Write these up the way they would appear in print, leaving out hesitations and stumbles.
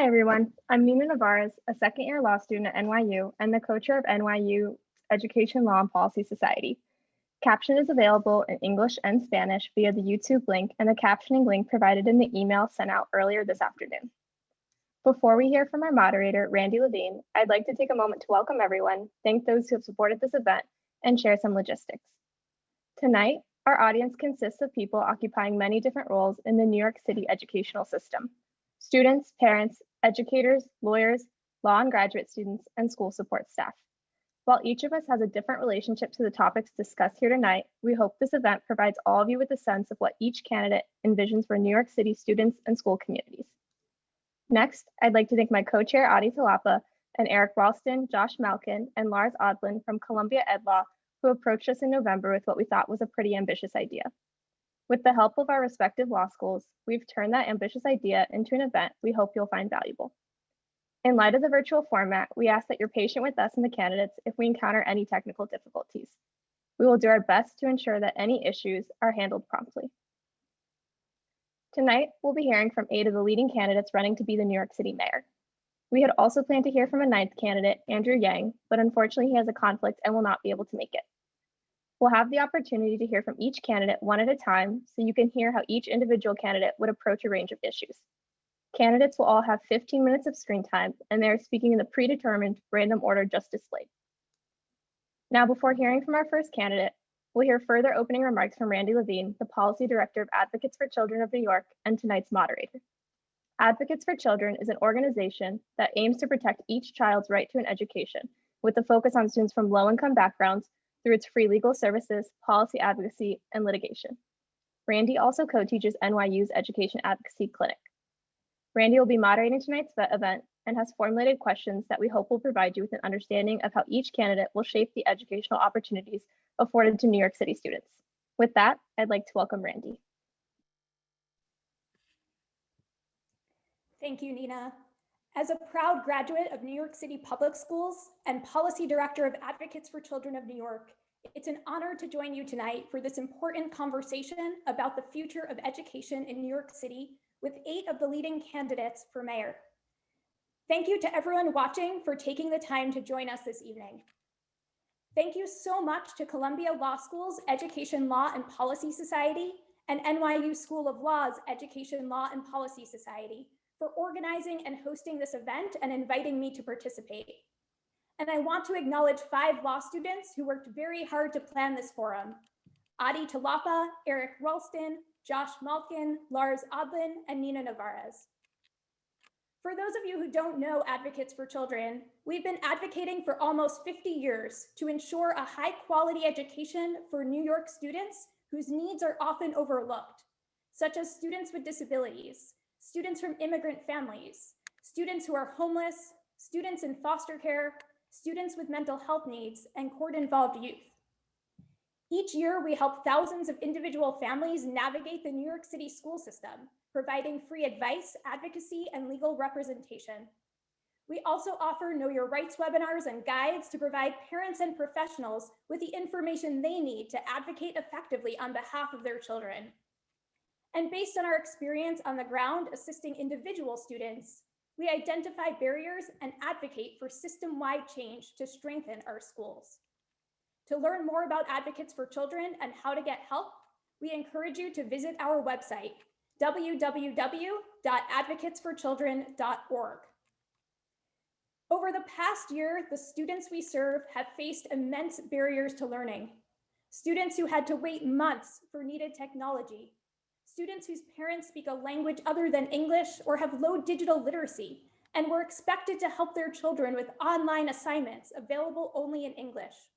Hi, everyone. I'm Nina Navarez, a second-year law student at NYU and the co-chair of NYU Education Law and Policy Society. Caption is available in English and Spanish via the YouTube link and the captioning link provided in the email sent out earlier this afternoon. Before we hear from our moderator, Randi Levine, I'd like to take a moment to welcome everyone, thank those who have supported this event, and share some logistics. Tonight, our audience consists of people occupying many different roles in the New York City educational system: students, parents, educators, lawyers, law and graduate students, and school support staff. While each of us has a different relationship to the topics discussed here tonight, we hope this event provides all of you with a sense of what each candidate envisions for New York City students and school communities. Next, I'd like to thank my co-chair, Adi Talapa, and Eric Ralston, Josh Malkin, and Lars Odlin from Columbia Ed Law, who approached us in November with what we thought was a pretty ambitious idea. With the help of our respective law schools, we've turned that ambitious idea into an event we hope you'll find valuable. In light of the virtual format, we ask that you're patient with us and the candidates if we encounter any technical difficulties. We will do our best to ensure that any issues are handled promptly. Tonight, we'll be hearing from 8 of the leading candidates running to be the New York City mayor. We had also planned to hear from a 9th candidate, Andrew Yang, but unfortunately he has a conflict and will not be able to make it. We'll have the opportunity to hear from each candidate one at a time so you can hear how each individual candidate would approach a range of issues. Candidates will all have 15 minutes of screen time, and they're speaking in the predetermined random order just displayed. Now, before hearing from our first candidate, we'll hear further opening remarks from Randi Levine, the Policy Director of Advocates for Children of New York and tonight's moderator. Advocates for Children is an organization that aims to protect each child's right to an education, with a focus on students from low-income backgrounds through its free legal services, policy advocacy, and litigation. Randi also co-teaches NYU's Education Advocacy Clinic. Randi will be moderating tonight's event and has formulated questions that we hope will provide you with an understanding of how each candidate will shape the educational opportunities afforded to New York City students. With that, I'd like to welcome Randi. Thank you, Nina. As a proud graduate of New York City Public Schools and Policy Director of Advocates for Children of New York, it's an honor to join you tonight for this important conversation about the future of education in New York City with 8 of the leading candidates for mayor. Thank you to everyone watching for taking the time to join us this evening. Thank you so much to Columbia Law School's Education Law and Policy Society and NYU School of Law's Education Law and Policy Society for organizing and hosting this event and inviting me to participate. And I want to acknowledge 5 law students who worked very hard to plan this forum: Adi Talapa, Eric Ralston, Josh Malkin, Lars Odlin, and Nina Navarez. For those of you who don't know Advocates for Children, we've been advocating for almost 50 years to ensure a high-quality education for New York students whose needs are often overlooked, such as students with disabilities, students from immigrant families, students who are homeless, students in foster care, students with mental health needs, and court-involved youth. Each year, we help thousands of individual families navigate the New York City school system, providing free advice, advocacy, and legal representation. We also offer Know Your Rights webinars and guides to provide parents and professionals with the information they need to advocate effectively on behalf of their children. And based on our experience on the ground assisting individual students, we identify barriers and advocate for system-wide change to strengthen our schools. To learn more about Advocates for Children and how to get help, we encourage you to visit our website, www.advocatesforchildren.org. Over the past year, the students we serve have faced immense barriers to learning. Students who had to wait months for needed technology, students whose parents speak a language other than English or have low digital literacy and were expected to help their children with online assignments available only in English.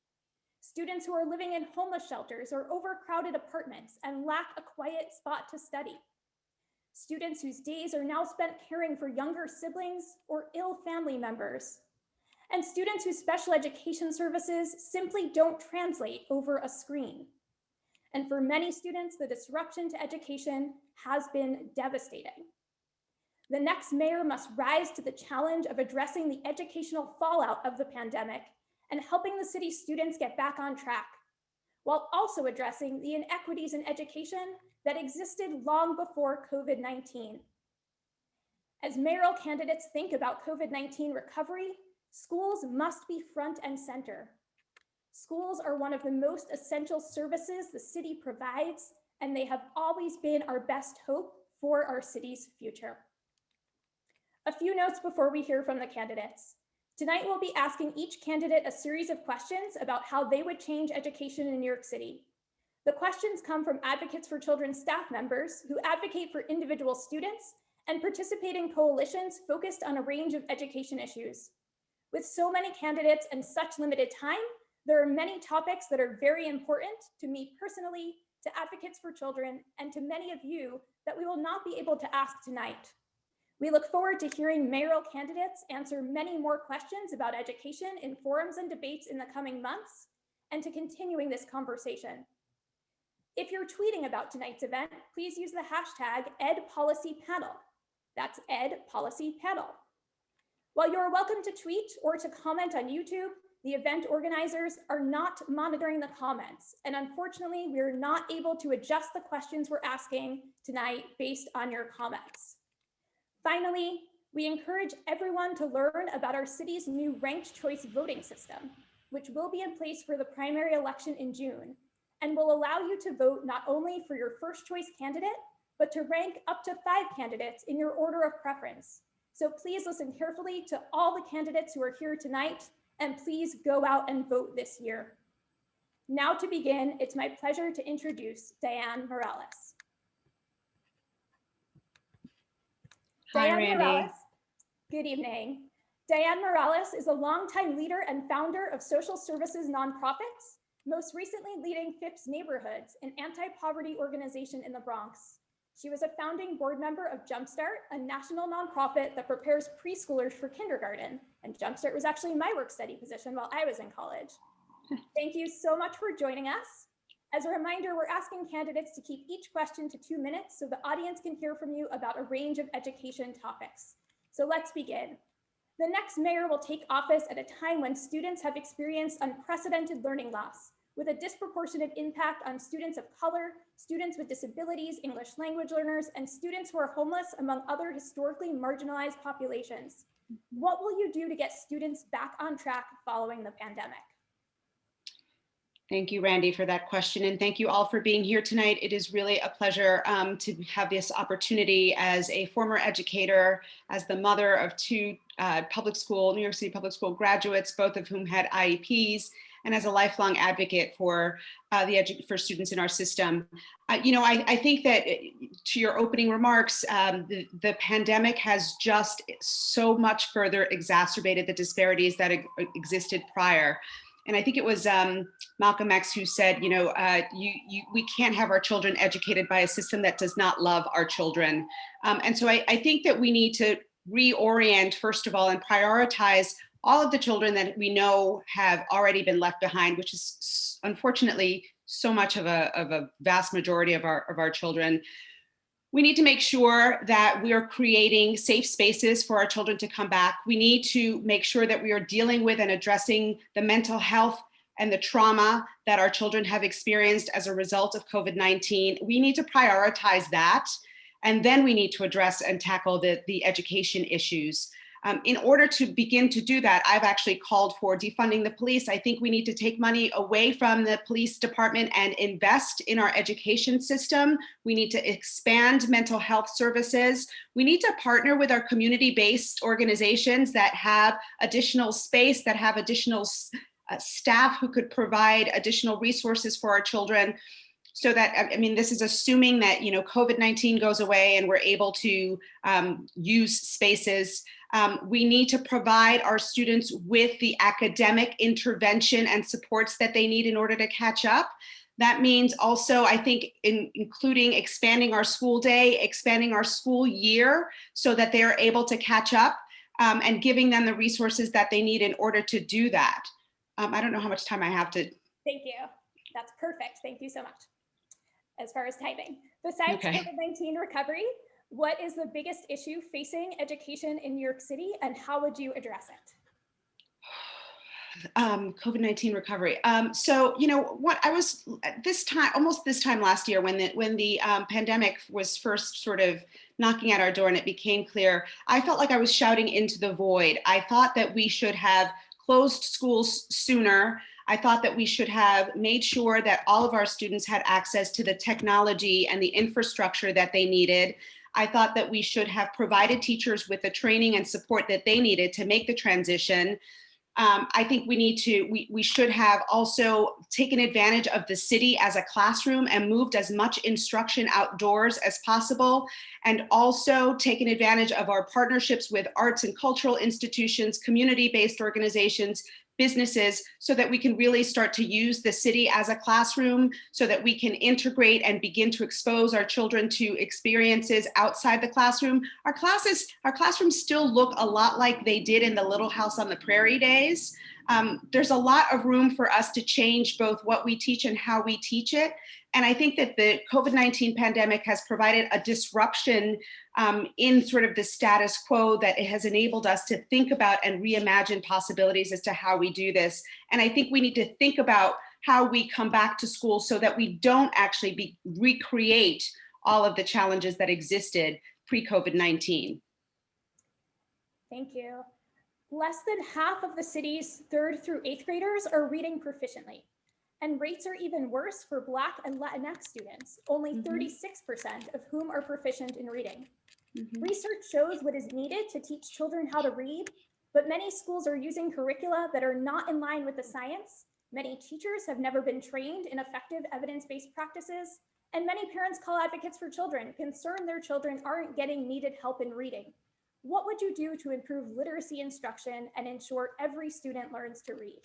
Students who are living in homeless shelters or overcrowded apartments and lack a quiet spot to study. Students whose days are now spent caring for younger siblings or ill family members. And students whose special education services simply don't translate over a screen. And for many students, the disruption to education has been devastating. The next mayor must rise to the challenge of addressing the educational fallout of the pandemic and helping the city's students get back on track, while also addressing the inequities in education that existed long before COVID-19. As mayoral candidates think about COVID-19 recovery, schools must be front and center. Schools are one of the most essential services the city provides, and they have always been our best hope for our city's future. A few notes before we hear from the candidates. Tonight, we'll be asking each candidate a series of questions about how they would change education in New York City. The questions come from Advocates for Children staff members who advocate for individual students and participate in coalitions focused on a range of education issues. With so many candidates and such limited time, there are many topics that are very important to me personally, to Advocates for Children, and to many of you that we will not be able to ask tonight. We look forward to hearing mayoral candidates answer many more questions about education in forums and debates in the coming months, and to continuing this conversation. If you're tweeting about tonight's event, please use the hashtag #EdPolicyPanel. That's #EdPolicyPanel. While you're welcome to tweet or to comment on YouTube, the event organizers are not monitoring the comments, and unfortunately, we're not able to adjust the questions we're asking tonight based on your comments. Finally, we encourage everyone to learn about our city's new ranked choice voting system, which will be in place for the primary election in June, and will allow you to vote not only for your first choice candidate, but to rank up to 5 candidates in your order of preference. So please listen carefully to all the candidates who are here tonight, and please go out and vote this year. Now to begin, it's my pleasure to introduce Dianne Morales. Hi, Dianne Randi. Morales, good evening. Dianne Morales is a longtime leader and founder of social services nonprofits, most recently leading Phipps Neighborhoods, an anti-poverty organization in the Bronx. She was a founding board member of Jumpstart, a national nonprofit that prepares preschoolers for kindergarten. And Jumpstart was actually my work study position while I was in college. Thank you so much for joining us. As a reminder, we're asking candidates to keep each question to 2 minutes so the audience can hear from you about a range of education topics. So let's begin. The next mayor will take office at a time when students have experienced unprecedented learning loss, with a disproportionate impact on students of color, students with disabilities, English language learners, and students who are homeless, among other historically marginalized populations. What will you do to get students back on track following the pandemic? Thank you, Randi, for that question. And thank you all for being here tonight. It is really a pleasure to have this opportunity as a former educator, as the mother of 2 New York City public school graduates, both of whom had IEPs, and as a lifelong advocate for for students in our system. I think that to your opening remarks, the pandemic has just so much further exacerbated the disparities that existed prior. And I think it was Malcolm X who said, we can't have our children educated by a system that does not love our children. And so I think that we need to reorient, first of all, and prioritize all of the children that we know have already been left behind, which is unfortunately so much of a vast majority of our children. We need to make sure that we are creating safe spaces for our children to come back. We need to make sure that we are dealing with and addressing the mental health and the trauma that our children have experienced as a result of COVID-19. We need to prioritize that. And then we need to address and tackle the education issues. In order to begin to do that, I've actually called for defunding the police. I think we need to take money away from the police department and invest in our education system. We need to expand mental health services. We need to partner with our community-based organizations that have additional space, that have additional staff who could provide additional resources for our children. So that, this is assuming that, COVID-19 goes away and we're able to use spaces. We need to provide our students with the academic intervention and supports that they need in order to catch up. That means also, I think, including expanding our school day, expanding our school year so that they are able to catch up and giving them the resources that they need in order to do that. I don't know how much time I have to. Thank you. That's perfect. Thank you so much. As far as timing, besides COVID-19 recovery, what is the biggest issue facing education in New York City and how would you address it? COVID-19 recovery. So, you know, what I was this time, almost this time last year, when the pandemic was first sort of knocking at our door and it became clear, I felt like I was shouting into the void. I thought that we should have closed schools sooner. I thought that we should have made sure that all of our students had access to the technology and the infrastructure that they needed. I thought that we should have provided teachers with the training and support that they needed to make the transition. I think we should have also taken advantage of the city as a classroom and moved as much instruction outdoors as possible, and also taken advantage of our partnerships with arts and cultural institutions, community-based organizations, businesses, so that we can really start to use the city as a classroom, so that we can integrate and begin to expose our children to experiences outside the classroom. Our classrooms still look a lot like they did in the Little House on the Prairie days. There's a lot of room for us to change both what we teach and how we teach it. And I think that the COVID-19 pandemic has provided a disruption in sort of the status quo, that it has enabled us to think about and reimagine possibilities as to how we do this. And I think we need to think about how we come back to school so that we don't actually recreate all of the challenges that existed pre-COVID-19. Thank you. Less than half of the city's 3rd through 8th graders are reading proficiently. And rates are even worse for Black and Latinx students, only 36% of whom are proficient in reading. Research shows what is needed to teach children how to read, but many schools are using curricula that are not in line with the science. Many teachers have never been trained in effective evidence-based practices, and many parents call advocates for children, concerned their children aren't getting needed help in reading. What would you do to improve literacy instruction and ensure every student learns to read?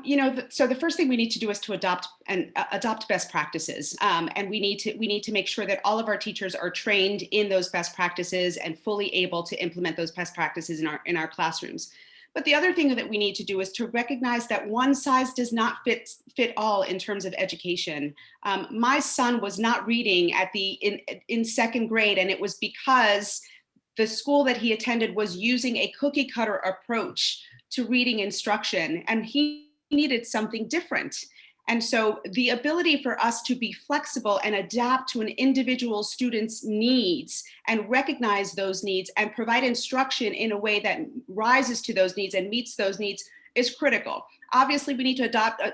You know, so the first thing we need to do is to adopt best practices, and we need to make sure that all of our teachers are trained in those best practices and fully able to implement those best practices in our classrooms. But the other thing that we need to do is to recognize that one size does not fit all in terms of education. My son was not reading in 2nd grade, and it was because the school that he attended was using a cookie cutter approach to reading instruction, and he needed something different. And so the ability for us to be flexible and adapt to an individual student's needs and recognize those needs and provide instruction in a way that rises to those needs and meets those needs is critical. Obviously, we need to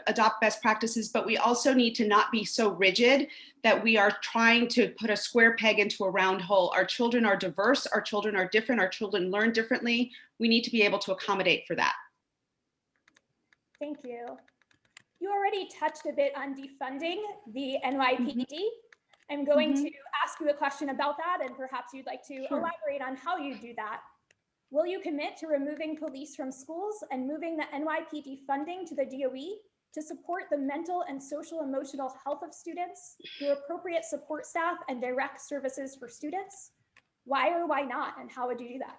adopt best practices, but we also need to not be so rigid that we are trying to put a square peg into a round hole. Our children are diverse, our children are different, our children learn differently. We need to be able to accommodate for that. Thank you. You already touched a bit on defunding the NYPD. I'm going to ask you a question about that, and perhaps you'd like to elaborate on how you do that. Will you commit to removing police from schools and moving the NYPD funding to the DOE to support the mental and social emotional health of students through appropriate support staff and direct services for students? Why or why not, and how would you do that?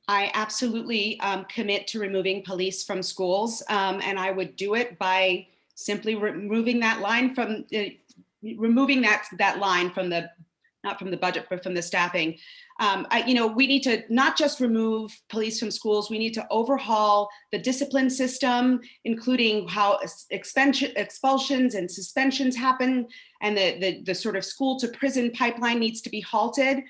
I absolutely commit to removing police from schools, and I would do it by simply removing that line from that line from the, not from the budget, but from the staffing. We need to not just remove police from schools, we need to overhaul the discipline system, including how expulsions and suspensions happen, and the sort of school to prison pipeline needs to be halted.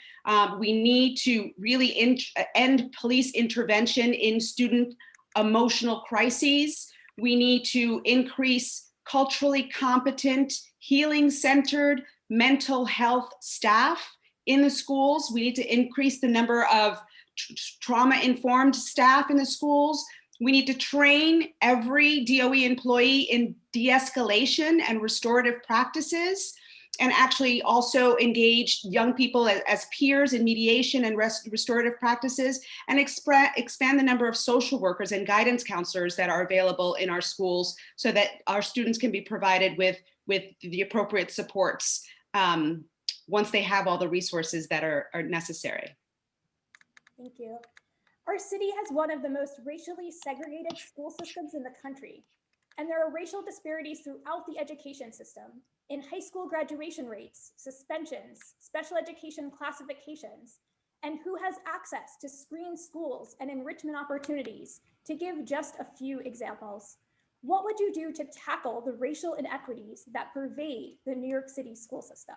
We need to really end police intervention in student emotional crises. We need to increase culturally competent, healing-centered mental health staff in the schools. We need to increase the number of trauma-informed staff in the schools. We need to train every DOE employee in de-escalation and restorative practices, and actually also engage young people as peers in mediation and restorative practices, and expand the number of social workers and guidance counselors that are available in our schools so that our students can be provided with the appropriate supports once they have all the resources that are necessary. Thank you. Our city has one of the most racially segregated school systems in the country, and there are racial disparities throughout the education system, in high school graduation rates, suspensions, special education classifications, And who has access to screen schools and enrichment opportunities? To give just a few examples, what would you do to tackle the racial inequities that pervade the New York City school system?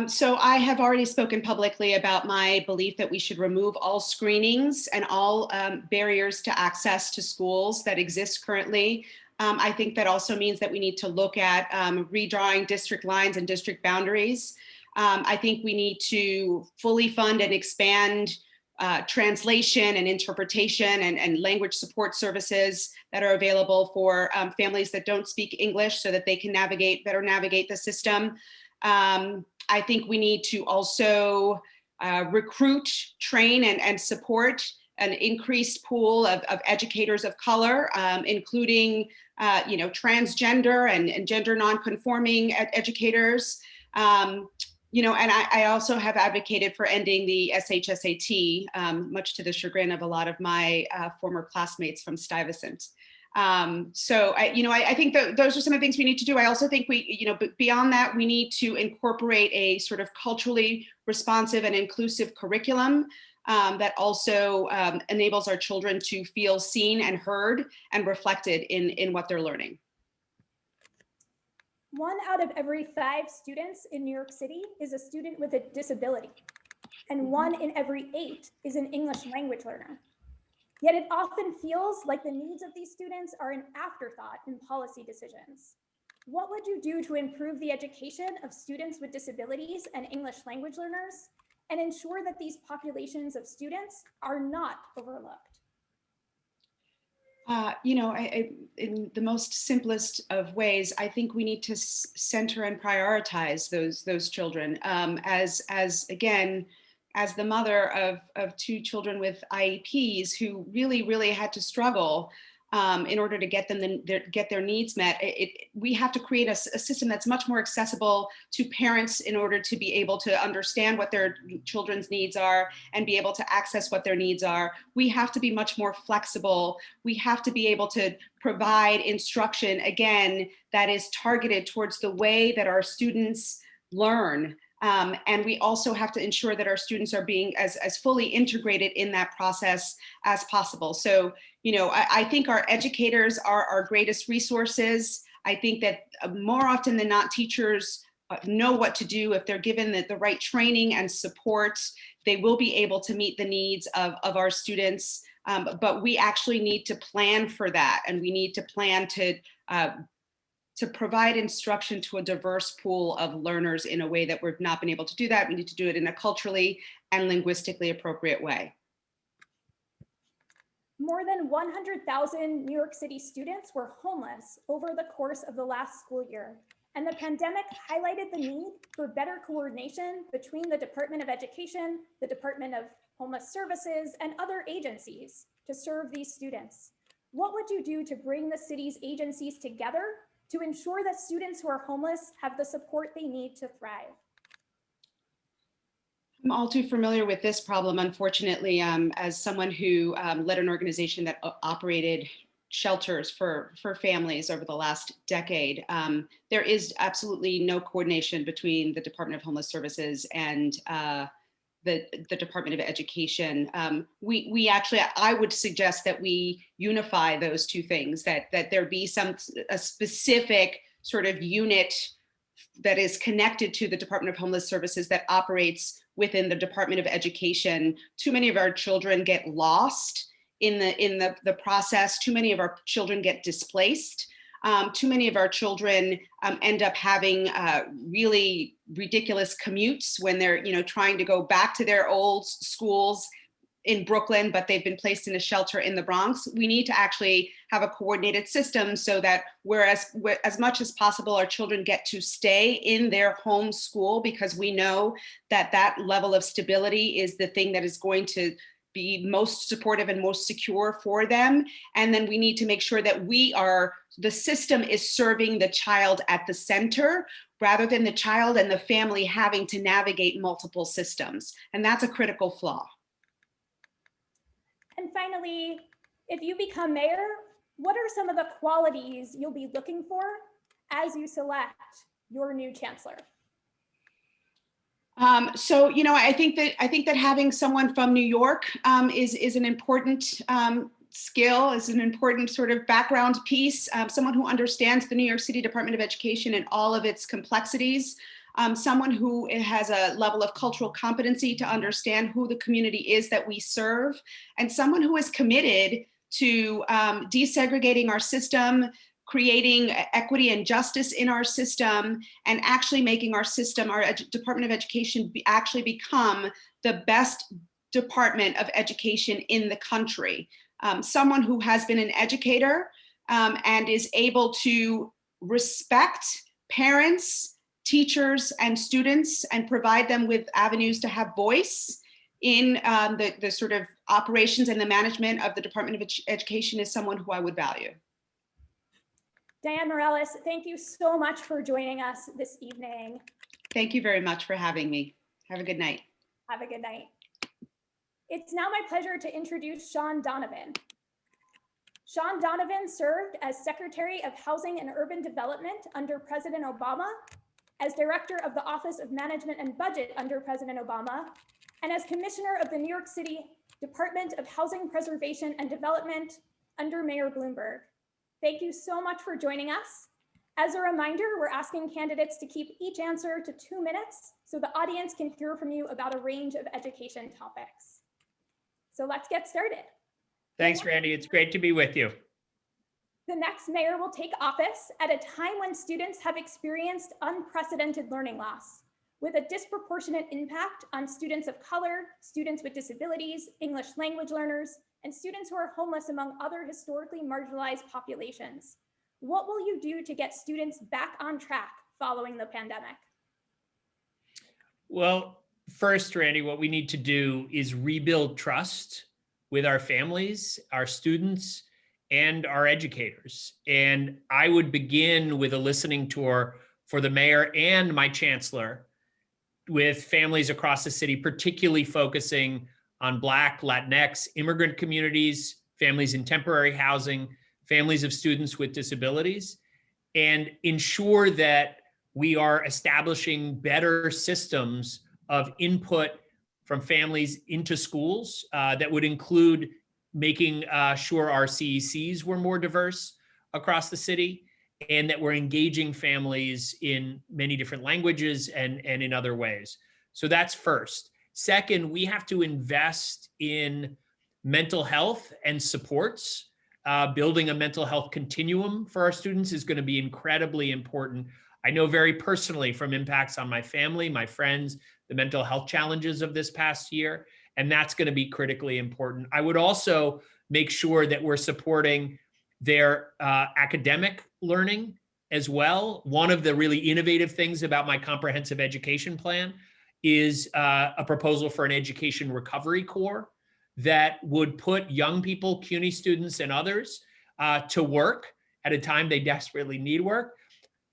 So I have already spoken publicly about my belief that we should remove all screenings and all barriers to access to schools that exist currently. I think that also means that we need to look at redrawing district lines and district boundaries. I think we need to fully fund and expand translation and interpretation and language support services that are available for families that don't speak English so that they can better navigate the system. I think we need to also recruit, train, and support an increased pool of educators of color, including transgender and gender nonconforming educators. And I also have advocated for ending the SHSAT, much to the chagrin of a lot of my former classmates from Stuyvesant. So I think that those are some of the things we need to do. I also think beyond that, we need to incorporate a sort of culturally responsive and inclusive curriculum that also enables our children to feel seen and heard and reflected in what they're learning. 1 out of every 5 students in New York City is a student with a disability, and 1 in every 8 is an English language learner. Yet it often feels like the needs of these students are an afterthought in policy decisions. What would you do to improve the education of students with disabilities and English language learners and ensure that these populations of students are not overlooked? In the most simplest of ways, I think we need to center and prioritize those children. As the mother of 2 children with IEPs who really had to struggle in order to get their needs met, we have to create a system that's much more accessible to parents in order to be able to understand what their children's needs are and be able to access what their needs are. We have to be much more flexible. We have to be able to provide instruction, again, that is targeted towards the way that our students learn. And we also have to ensure that our students are being as fully integrated in that process as possible. So, I think our educators are our greatest resources. I think that more often than not, teachers know what to do. If they're given the right training and support, they will be able to meet the needs of our students. But we actually need to plan for that. And we need to plan to provide instruction to a diverse pool of learners in a way that we've not been able to do that. We need to do it in a culturally and linguistically appropriate way. More than 100,000 New York City students were homeless over the course of the last school year, and the pandemic highlighted the need for better coordination between the Department of Education, the Department of Homeless Services, and other agencies to serve these students. What would you do to bring the city's agencies together to ensure that students who are homeless have the support they need to thrive? I'm all too familiar with this problem, unfortunately, as someone who led an organization that operated shelters for families over the last decade. There is absolutely no coordination between the Department of Homeless Services and the Department of Education. We actually, I would suggest that we unify those two things, that there be a specific sort of unit that is connected to the Department of Homeless Services that operates within the Department of Education. Too many of our children get lost in the process. Too many of our children get displaced. Too many of our children end up having really ridiculous commutes when they're trying to go back to their old schools in Brooklyn, but they've been placed in a shelter in the Bronx. We need to actually have a coordinated system so that as much as possible, our children get to stay in their home school, because we know that level of stability is the thing that is going to be most supportive and most secure for them. And then we need to make sure that the system is serving the child at the center, rather than the child and the family having to navigate multiple systems. And that's a critical flaw. And finally, if you become mayor, what are some of the qualities you'll be looking for as you select your new chancellor? So, I think that having someone from New York is an important skill, is an important sort of background piece. Someone who understands the New York City Department of Education and all of its complexities. Someone who has a level of cultural competency to understand who the community is that we serve, and someone who is committed to desegregating our system, creating equity and justice in our system, and actually making our system, our Department of Education, actually become the best department of education in the country. Someone who has been an educator and is able to respect parents, teachers, and students, and provide them with avenues to have voice in the sort of operations and the management of the Department of Education is someone who I would value. Dianne Morales, thank you so much for joining us this evening. Thank you very much for having me. Have a good night. Have a good night. It's now my pleasure to introduce Shaun Donovan. Shaun Donovan served as Secretary of Housing and Urban Development under President Obama, as Director of the Office of Management and Budget under President Obama, and as Commissioner of the New York City Department of Housing Preservation and Development under Mayor Bloomberg. Thank you so much for joining us. As a reminder, we're asking candidates to keep each answer to 2 minutes so the audience can hear from you about a range of education topics. So let's get started. Thanks, Randi. It's great to be with you. The next mayor will take office at a time when students have experienced unprecedented learning loss, with a disproportionate impact on students of color, students with disabilities, English language learners, and students who are homeless, among other historically marginalized populations. What will you do to get students back on track following the pandemic? Well, first, Randi, what we need to do is rebuild trust with our families, our students, and our educators. And I would begin with a listening tour for the mayor and my chancellor with families across the city, particularly focusing on Black, Latinx, immigrant communities, families in temporary housing, families of students with disabilities, and ensure that we are establishing better systems of input from families into schools that would include making sure our CECs were more diverse across the city, and that we're engaging families in many different languages and in other ways. So that's first. Second, we have to invest in mental health and supports. Building a mental health continuum for our students is going to be incredibly important. I know very personally from impacts on my family, my friends, the mental health challenges of this past year, and that's going to be critically important. I would also make sure that we're supporting their academic learning as well. One of the really innovative things about my comprehensive education plan is a proposal for an education recovery corps that would put young people, CUNY students and others to work at a time they desperately need work,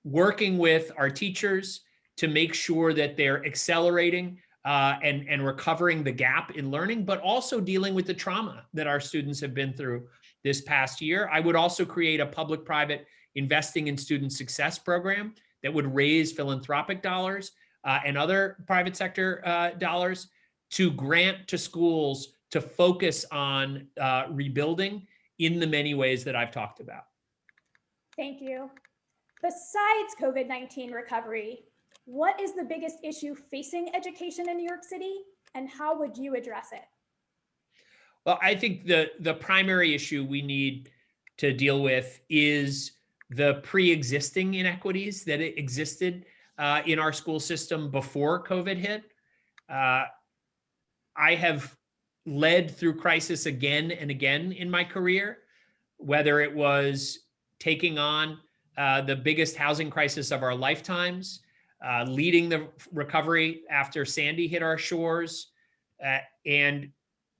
working with our teachers to make sure that they're accelerating and recovering the gap in learning, but also dealing with the trauma that our students have been through this past year. I would also create a public-private investing in student success program that would raise philanthropic dollars and other private sector dollars to grant to schools to focus on rebuilding in the many ways that I've talked about. Thank you. Besides COVID-19 recovery, what is the biggest issue facing education in New York City, and how would you address it? Well, I think the primary issue we need to deal with is the pre-existing inequities that existed in our school system before COVID hit. I have led through crisis again and again in my career, whether it was taking on the biggest housing crisis of our lifetimes, leading the recovery after Sandy hit our shores, and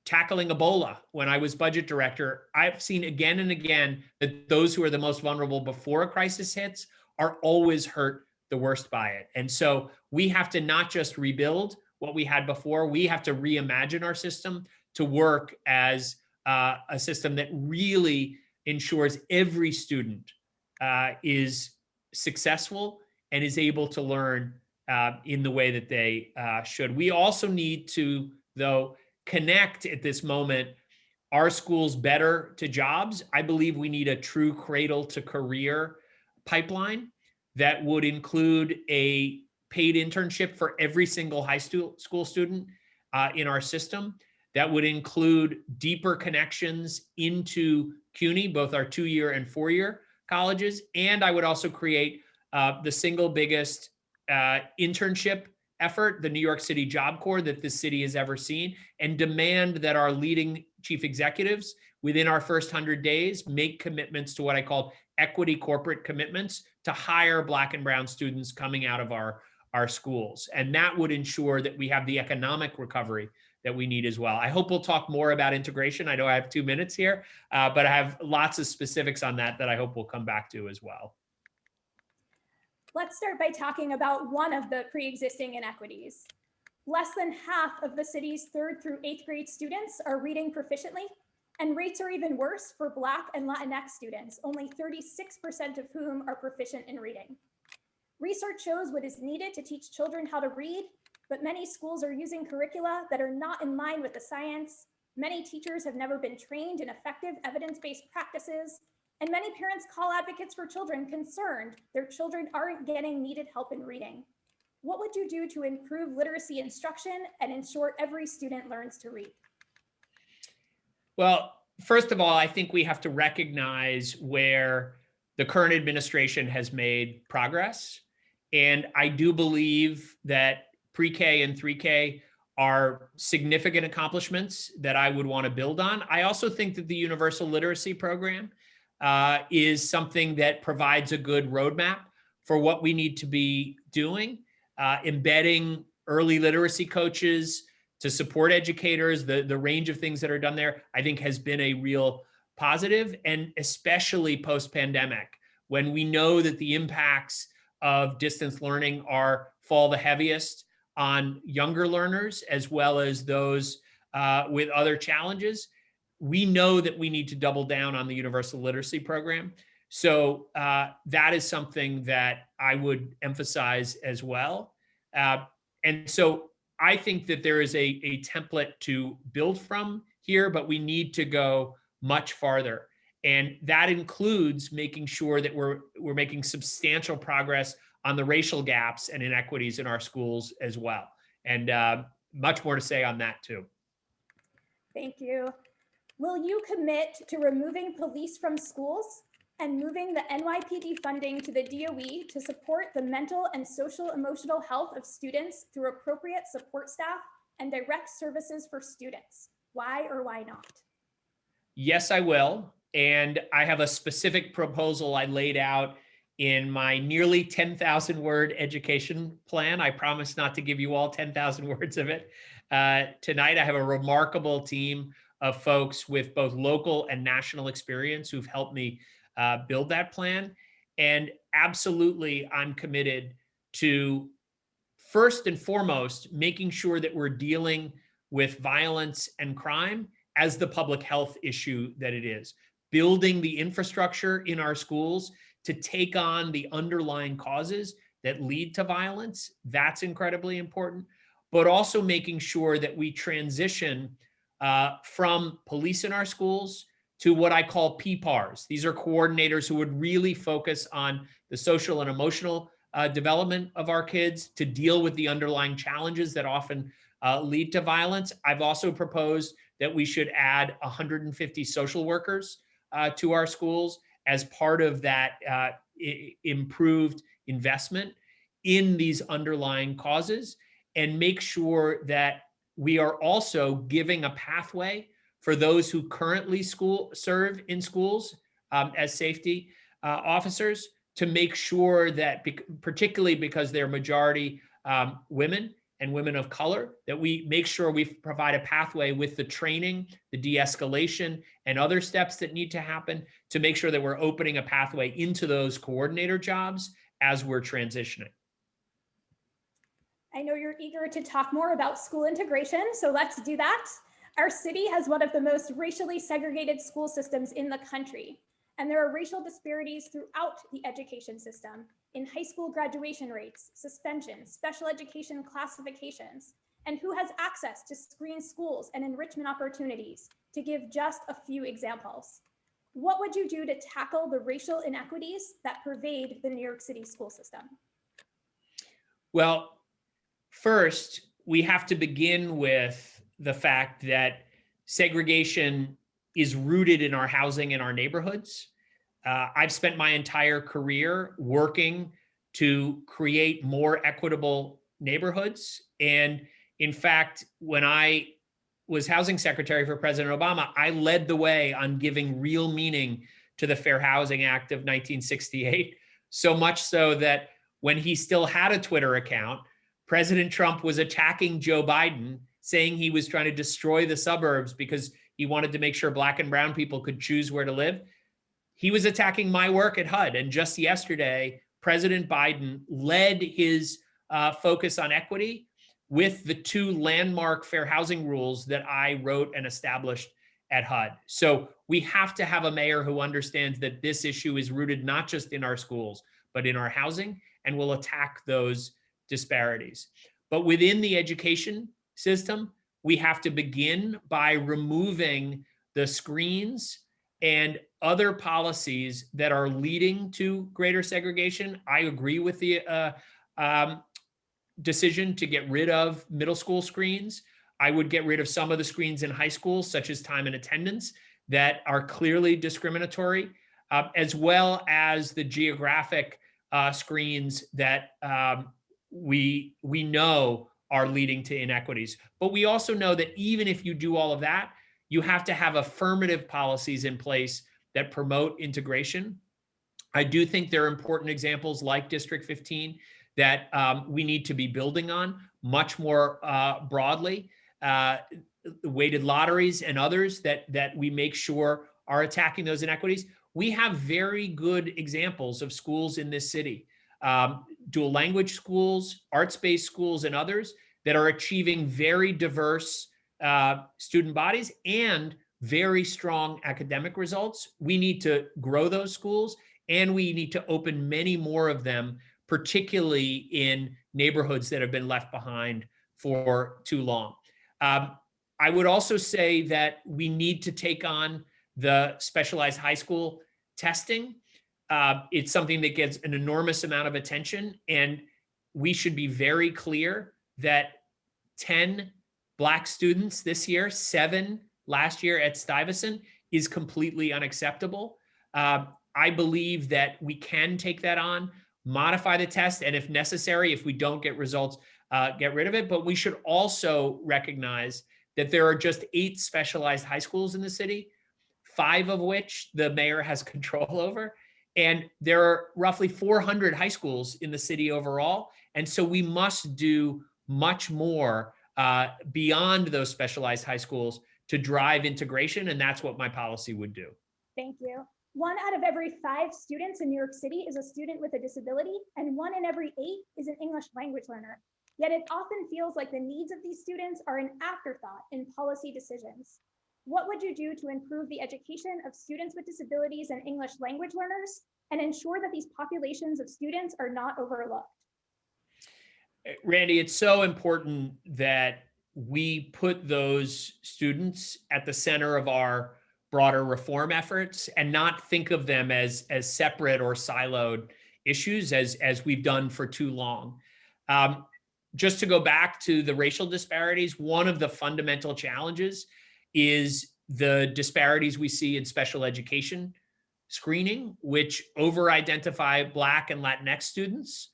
tackling Ebola when I was budget director. I've seen again and again that those who are the most vulnerable before a crisis hits are always hurt the worst by it. And so we have to not just rebuild what we had before, we have to reimagine our system to work as a system that really ensures every student is successful and is able to learn in the way that they should. We also need to, though, connect at this moment our schools better to jobs. I believe we need a true cradle to career pipeline that would include a paid internship for every single high school student in our system. That would include deeper connections into CUNY, both our 2-year and 4-year colleges. And I would also create the single biggest internship effort, the New York City Job Corps, that this city has ever seen, and demand that our leading chief executives within our first 100 days make commitments to what I call equity corporate commitments to hire Black and brown students coming out of our schools. And that would ensure that we have the economic recovery that we need as well. I hope we'll talk more about integration. I know I have 2 minutes here, but I have lots of specifics on that I hope we'll come back to as well. Let's start by talking about one of the pre-existing inequities. Less than half of the city's 3rd through 8th grade students are reading proficiently, and rates are even worse for Black and Latinx students, only 36% of whom are proficient in reading. Research shows what is needed to teach children how to read, but many schools are using curricula that are not in line with the science. Many teachers have never been trained in effective evidence-based practices, and many parents call advocates for children concerned their children aren't getting needed help in reading. What would you do to improve literacy instruction and ensure every student learns to read? Well, first of all, I think we have to recognize where the current administration has made progress. And I do believe that pre-K and 3K are significant accomplishments that I would want to build on. I also think that the universal literacy program is something that provides a good roadmap for what we need to be doing, embedding early literacy coaches to support educators, the range of things that are done there, I think has been a real positive, and especially post-pandemic, when we know that the impacts of distance learning fall the heaviest on younger learners, as well as those with other challenges. We know that we need to double down on the universal literacy program. So that is something that I would emphasize as well. And so I think that there is a template to build from here, but we need to go much farther. And that includes making sure that we're making substantial progress on the racial gaps and inequities in our schools as well. And much more to say on that too. Thank you. Will you commit to removing police from schools and moving the NYPD funding to the DOE to support the mental and social emotional health of students through appropriate support staff and direct services for students? Why or why not? Yes, I will. And I have a specific proposal I laid out in my nearly 10,000 word education plan. I promise not to give you all 10,000 words of it. Tonight, I have a remarkable team of folks with both local and national experience who've helped me build that plan. And absolutely, I'm committed to, first and foremost, making sure that we're dealing with violence and crime as the public health issue that it is. Building the infrastructure in our schools to take on the underlying causes that lead to violence, that's incredibly important. But also making sure that we transition from police in our schools to what I call PPARs. These are coordinators who would really focus on the social and emotional development of our kids to deal with the underlying challenges that often lead to violence. I've also proposed that we should add 150 social workers to our schools as part of that improved investment in these underlying causes, and make sure that we are also giving a pathway for those who currently serve in schools as safety officers, to make sure that, particularly because they're majority women and women of color, that we make sure we provide a pathway with the training, the de-escalation, and other steps that need to happen to make sure that we're opening a pathway into those coordinator jobs as we're transitioning. I know you're eager to talk more about school integration, so let's do that. Our city has one of the most racially segregated school systems in the country, and there are racial disparities throughout the education system. in high school graduation rates, suspensions, special education classifications, and who has access to screen schools and enrichment opportunities, to give just a few examples. What would you do to tackle the racial inequities that pervade the New York City school system? Well, first, we have to begin with the fact that segregation is rooted in our housing in our neighborhoods. I've spent my entire career working to create more equitable neighborhoods. And in fact, when I was housing secretary for President Obama, I led the way on giving real meaning to the Fair Housing Act of 1968, so much so that when he still had a Twitter account, President Trump was attacking Joe Biden, saying he was trying to destroy the suburbs because he wanted to make sure Black and brown people could choose where to live. He was attacking my work at HUD. And just yesterday, President Biden led his focus on equity with the 2 landmark fair housing rules that I wrote and established at HUD. So we have to have a mayor who understands that this issue is rooted not just in our schools, but in our housing, and will attack those disparities. But within the education system, we have to begin by removing the screens and other policies that are leading to greater segregation. I agree with the decision to get rid of middle school screens. I would get rid of some of the screens in high schools, such as time and attendance, that are clearly discriminatory, as well as the geographic screens that we know are leading to inequities. But we also know that even if you do all of that, you have to have affirmative policies in place that promote integration. I do think there are important examples like District 15 that we need to be building on much more broadly, weighted lotteries and others that we make sure are attacking those inequities. We have very good examples of schools in this city, dual language schools, arts-based schools, and others that are achieving very diverse student bodies and very strong academic results. We need to grow those schools, and we need to open many more of them, particularly in neighborhoods that have been left behind for too long. I would also say that we need to take on the specialized high school testing. It's something that gets an enormous amount of attention, and we should be very clear that 10 Black students this year, 7 last year at Stuyvesant, is completely unacceptable. I believe that we can take that on, modify the test, and if necessary, if we don't get results, get rid of it. But we should also recognize that there are just 8 specialized high schools in the city, 5 of which the mayor has control over. And there are roughly 400 high schools in the city overall. And so we must do much more beyond those specialized high schools to drive integration. And that's what my policy would do. Thank you. 1 out of every 5 students in New York City is a student with a disability, and 1 in every 8 is an English language learner. Yet it often feels like the needs of these students are an afterthought in policy decisions. What would you do to improve the education of students with disabilities and English language learners and ensure that these populations of students are not overlooked? Randi, it's so important that we put those students at the center of our broader reform efforts and not think of them as separate or siloed issues as we've done for too long. Just to go back to the racial disparities, one of the fundamental challenges is the disparities we see in special education screening, which over-identify Black and Latinx students,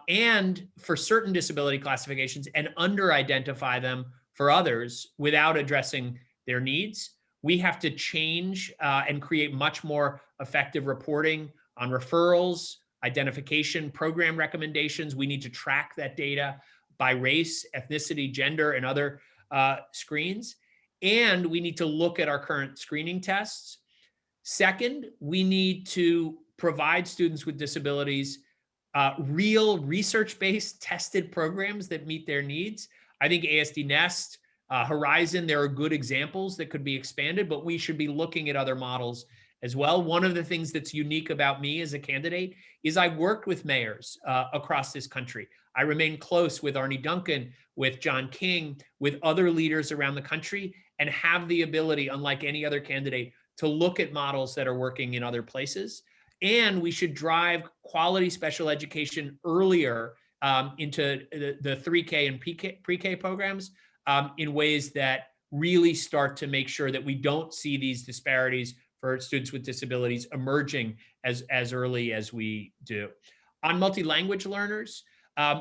and for certain disability classifications, and under-identify them for others without addressing their needs. We have to change and create much more effective reporting on referrals, identification, program recommendations. We need to track that data by race, ethnicity, gender, and other screens. And we need to look at our current screening tests. Second, we need to provide students with disabilities real research-based tested programs that meet their needs. I think ASD Nest, Horizon, there are good examples that could be expanded, but we should be looking at other models as well. One of the things that's unique about me as a candidate is I worked with mayors across this country. I remain close with Arne Duncan, with John King, with other leaders around the country, and have the ability, unlike any other candidate, to look at models that are working in other places. And we should drive quality special education earlier into the 3K and pre-K programs in ways that really start to make sure that we don't see these disparities for students with disabilities emerging as early as we do. On multi-language learners,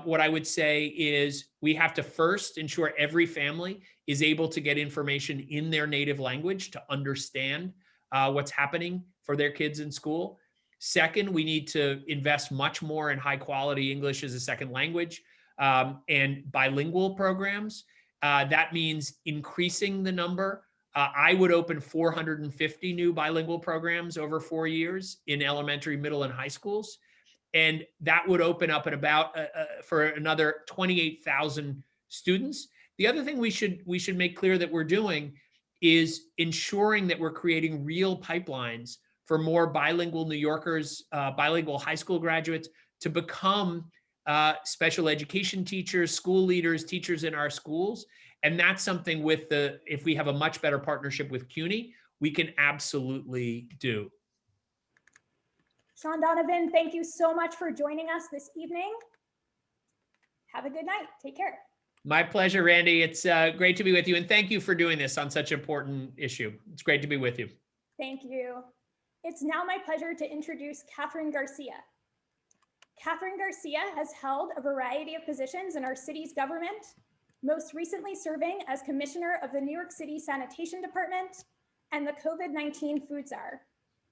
what I would say is we have to first ensure every family is able to get information in their native language to understand what's happening for their kids in school. Second, we need to invest much more in high quality English as a second language and bilingual programs. That means increasing the number. I would open 450 new bilingual programs over 4 years in elementary, middle, and high schools. And that would open up at about for another 28,000 students. The other thing we should make clear that we're doing is ensuring that we're creating real pipelines for more bilingual New Yorkers, bilingual high school graduates to become special education teachers, school leaders, teachers in our schools. And that's something if we have a much better partnership with CUNY, we can absolutely do. Shaun Donovan, thank you so much for joining us this evening. Have a good night. Take care. My pleasure, Randi. It's great to be with you. And thank you for doing this on such an important issue. It's great to be with you. Thank you. It's now my pleasure to introduce Kathryn Garcia. Kathryn Garcia has held a variety of positions in our city's government, most recently serving as Commissioner of the New York City Sanitation Department and the COVID-19 Food Czar.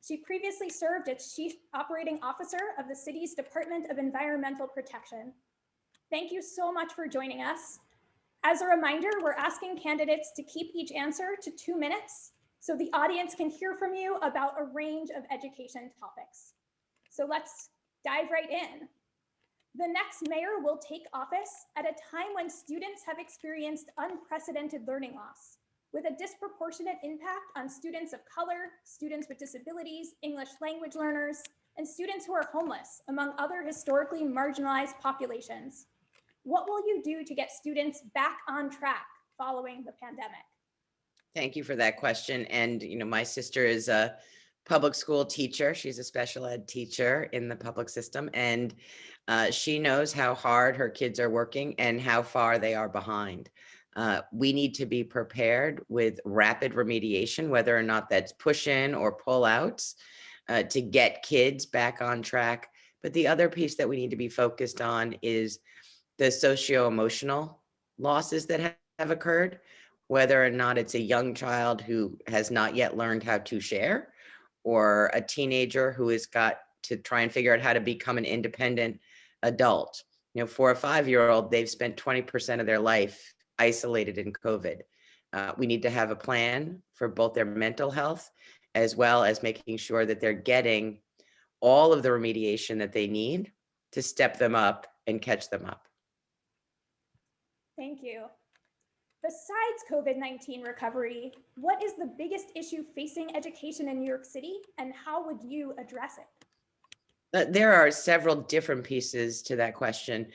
She previously served as Chief Operating Officer of the city's Department of Environmental Protection. Thank you so much for joining us. As a reminder, we're asking candidates to keep each answer to 2 minutes so the audience can hear from you about a range of education topics. So let's dive right in. The next mayor will take office at a time when students have experienced unprecedented learning loss, with a disproportionate impact on students of color, students with disabilities, English language learners, and students who are homeless, among other historically marginalized populations. What will you do to get students back on track following the pandemic? Thank you for that question. And, my sister is a public school teacher. She's a special ed teacher in the public system. And she knows how hard her kids are working and how far they are behind. We need to be prepared with rapid remediation, whether or not that's push in or pull outs to get kids back on track. But the other piece that we need to be focused on is the socio-emotional losses that have occurred, whether or not it's a young child who has not yet learned how to share, or a teenager who has got to try and figure out how to become an independent adult. For a 5-year-old, they've spent 20% of their life isolated in COVID. We need to have a plan for both their mental health, as well as making sure that they're getting all of the remediation that they need to step them up and catch them up. Thank you. Besides COVID-19 recovery, what is the biggest issue facing education in New York City, and how would you address it? There are several different pieces to that question.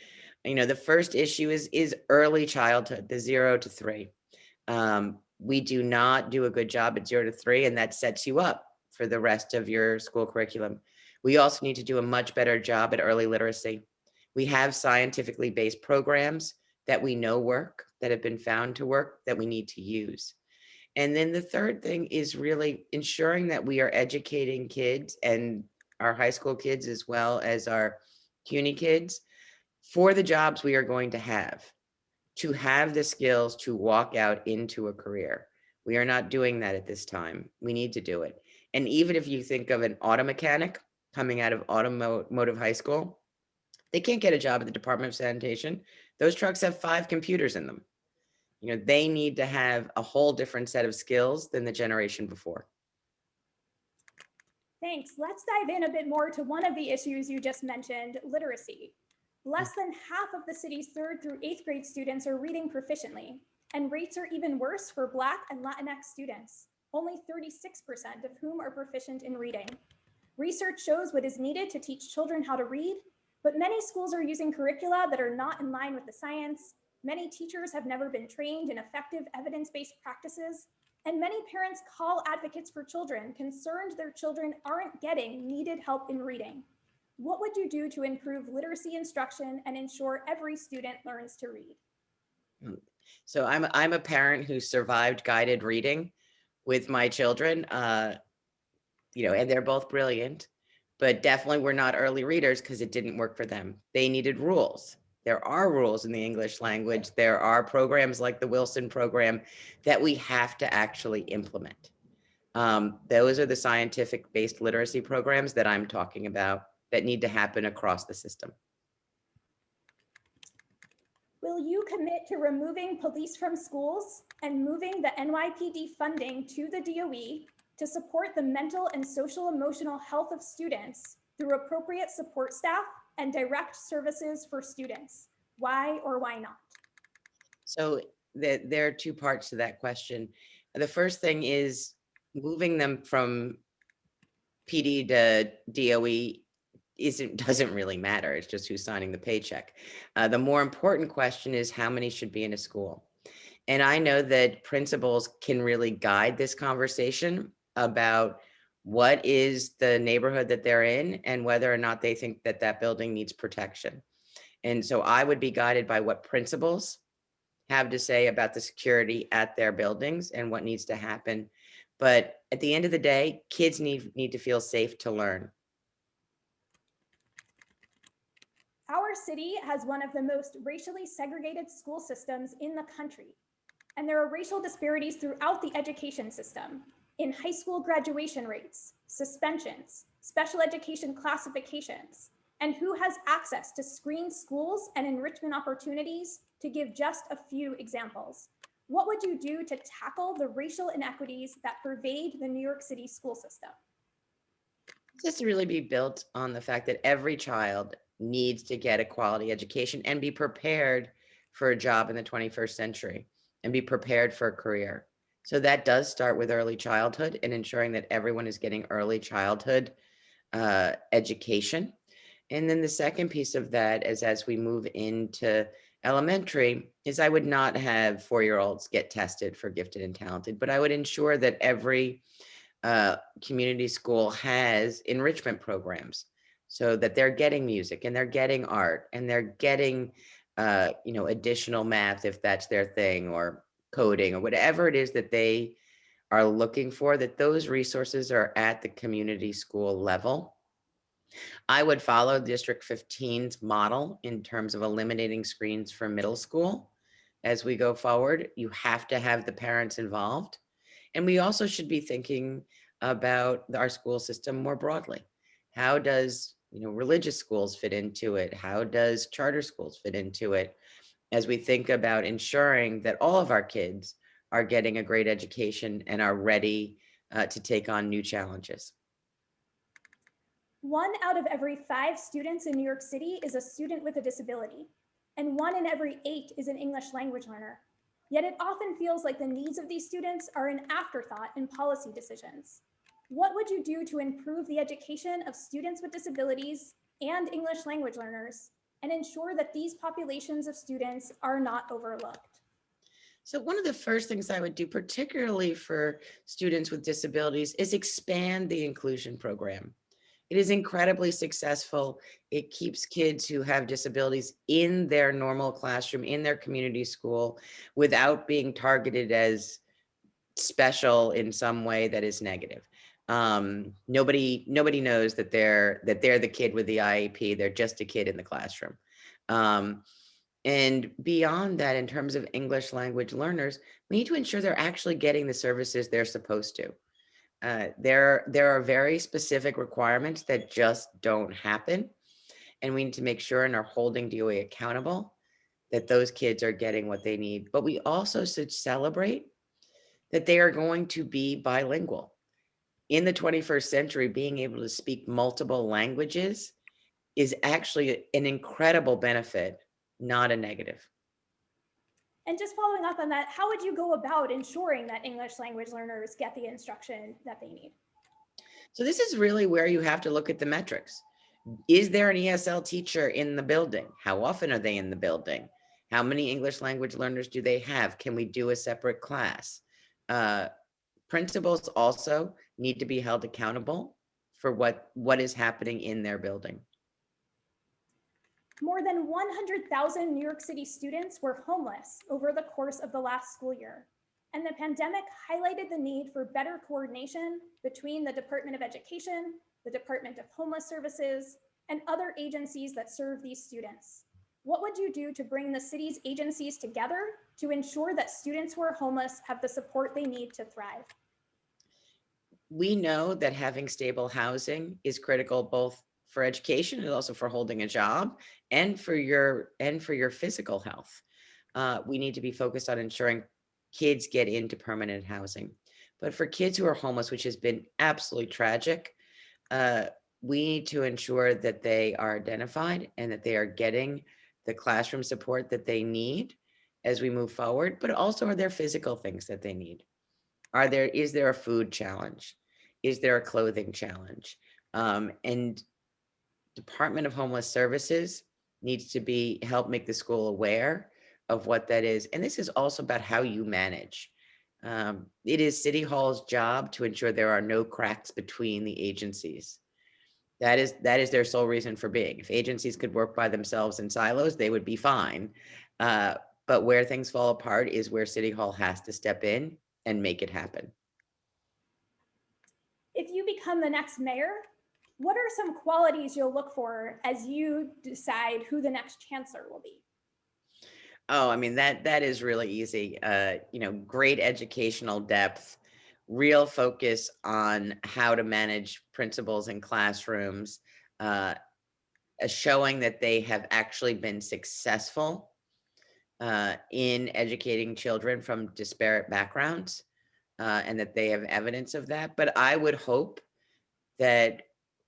The first issue is early childhood, the 0 to 3. We do not do a good job at 0 to 3, and that sets you up for the rest of your school curriculum. We also need to do a much better job at early literacy. We have scientifically based programs that we know work, that have been found to work, that we need to use. And then the third thing is really ensuring that we are educating kids, and our high school kids as well as our CUNY kids, for the jobs we are going to have the skills to walk out into a career. We are not doing that at this time. We need to do it. And even if you think of an auto mechanic coming out of automotive high school, they can't get a job at the Department of Sanitation. Those trucks have 5 computers in them. They need to have a whole different set of skills than the generation before. Thanks. Let's dive in a bit more to one of the issues you just mentioned, literacy. Less than half of the city's 3rd through 8th grade students are reading proficiently, and rates are even worse for Black and Latinx students. only 36% of whom are proficient in reading. Research shows what is needed to teach children how to read, but many schools are using curricula that are not in line with the science. Many teachers have never been trained in effective evidence-based practices, and many parents call advocates for children concerned their children aren't getting needed help in reading. What would you do to improve literacy instruction and ensure every student learns to read? So I'm a parent who survived guided reading with my children, and they're both brilliant, but definitely were not early readers because it didn't work for them. They needed rules. There are rules in the English language. There are programs like the Wilson program that we have to actually implement. Those are the scientific-based literacy programs that I'm talking about that need to happen across the system. Will you commit to removing police from schools and moving the NYPD funding to the DOE to support the mental and social emotional health of students through appropriate support staff and direct services for students? Why or why not? So there are two parts to that question. The first thing is moving them from PD to DOE doesn't really matter. It's just who's signing the paycheck. The more important question is how many should be in a school. And I know that principals can really guide this conversation about what is the neighborhood that they're in and whether or not they think that that building needs protection. And so I would be guided by what principals have to say about the security at their buildings and what needs to happen. But at the end of the day, kids need to feel safe to learn. Our city has one of the most racially segregated school systems in the country, and there are racial disparities throughout the education system in high school graduation rates, suspensions, special education classifications, and who has access to screened schools and enrichment opportunities, to give just a few examples. What would you do to tackle the racial inequities that pervade the New York City school system? This really be built on the fact that every child needs to get a quality education and be prepared for a job in the 21st century and be prepared for a career. So that does start with early childhood and ensuring that everyone is getting early childhood education. And then the second piece of that is, as we move into elementary, is I would not have 4-year-olds get tested for gifted and talented, but I would ensure that every community school has enrichment programs so that they're getting music and they're getting art and they're getting additional math if that's their thing, or coding, or whatever it is that they are looking for, that those resources are at the community school level. I would follow District 15's model in terms of eliminating screens for middle school. As we go forward, you have to have the parents involved. And we also should be thinking about our school system more broadly. How does religious schools fit into it? How does charter schools fit into it? As we think about ensuring that all of our kids are getting a great education and are ready to take on new challenges. 1 out of every 5 students in New York City is a student with a disability, and 1 in every 8 is an English language learner. Yet it often feels like the needs of these students are an afterthought in policy decisions. What would you do to improve the education of students with disabilities and English language learners and ensure that these populations of students are not overlooked? So one of the first things I would do, particularly for students with disabilities, is expand the inclusion program. It is incredibly successful. It keeps kids who have disabilities in their normal classroom, in their community school, without being targeted as special in some way that is negative. Nobody knows that they're the kid with the IEP. They're just a kid in the classroom. And beyond that, in terms of English language learners, we need to ensure they're actually getting the services they're supposed to. There are very specific requirements that just don't happen. And we need to make sure and are holding DOE accountable that those kids are getting what they need. But we also should celebrate that they are going to be bilingual. In the 21st century, being able to speak multiple languages is actually an incredible benefit, not a negative. And just following up on that, how would you go about ensuring that English language learners get the instruction that they need? So this is really where you have to look at the metrics. Is there an ESL teacher in the building? How often are they in the building? How many English language learners do they have? Can we do a separate class? Principals also need to be held accountable for what is happening in their building. More than 100,000 New York City students were homeless over the course of the last school year, and the pandemic highlighted the need for better coordination between the Department of Education, the Department of Homeless Services, and other agencies that serve these students. What would you do to bring the city's agencies together to ensure that students who are homeless have the support they need to thrive? We know that having stable housing is critical both for education and also for holding a job and for your physical health. We need to be focused on ensuring kids get into permanent housing. But for kids who are homeless, which has been absolutely tragic, we need to ensure that they are identified and that they are getting the classroom support that they need as we move forward, but also are there physical things that they need? Is there a food challenge? Is there a clothing challenge? And Department of Homeless Services needs to help make the school aware of what that is. And this is also about how you manage. It is City Hall's job to ensure there are no cracks between the agencies. That is their sole reason for being. If agencies could work by themselves in silos, they would be fine. But where things fall apart is where City Hall has to step in and make it happen. If you become the next mayor, what are some qualities you'll look for as you decide who the next chancellor will be? Oh, I mean, that is really easy. Great educational depth, real focus on how to manage principals in classrooms, showing that they have actually been successful in educating children from disparate backgrounds, and that they have evidence of that. But I would hope that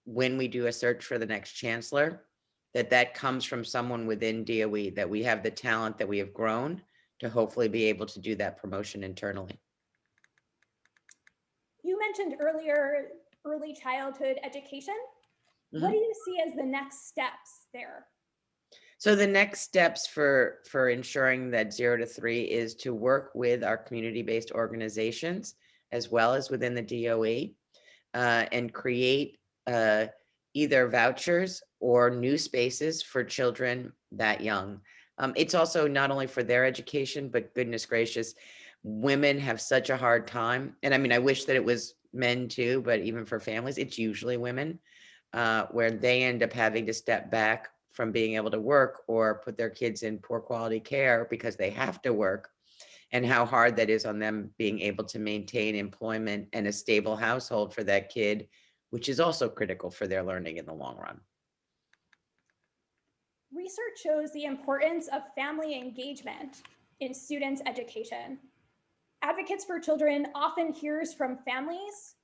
when we do a search for the next chancellor, that comes from someone within DOE, that we have the talent that we have grown to hopefully be able to do that promotion internally. You mentioned earlier early childhood education. Mm-hmm. What do you see as the next steps there? So the next steps for ensuring that 0 to 3 is to work with our community-based organizations as well as within the DOE, and create either vouchers or new spaces for children that young. It's also not only for their education, but goodness gracious, women have such a hard time. And I mean, I wish that it was men too, but even for families, it's usually women, where they end up having to step back from being able to work or put their kids in poor quality care because they have to work, and how hard that is on them being able to maintain employment and a stable household for that kid, which is also critical for their learning in the long run. Research shows the importance of family engagement in students' education. Advocates for Children often hears from families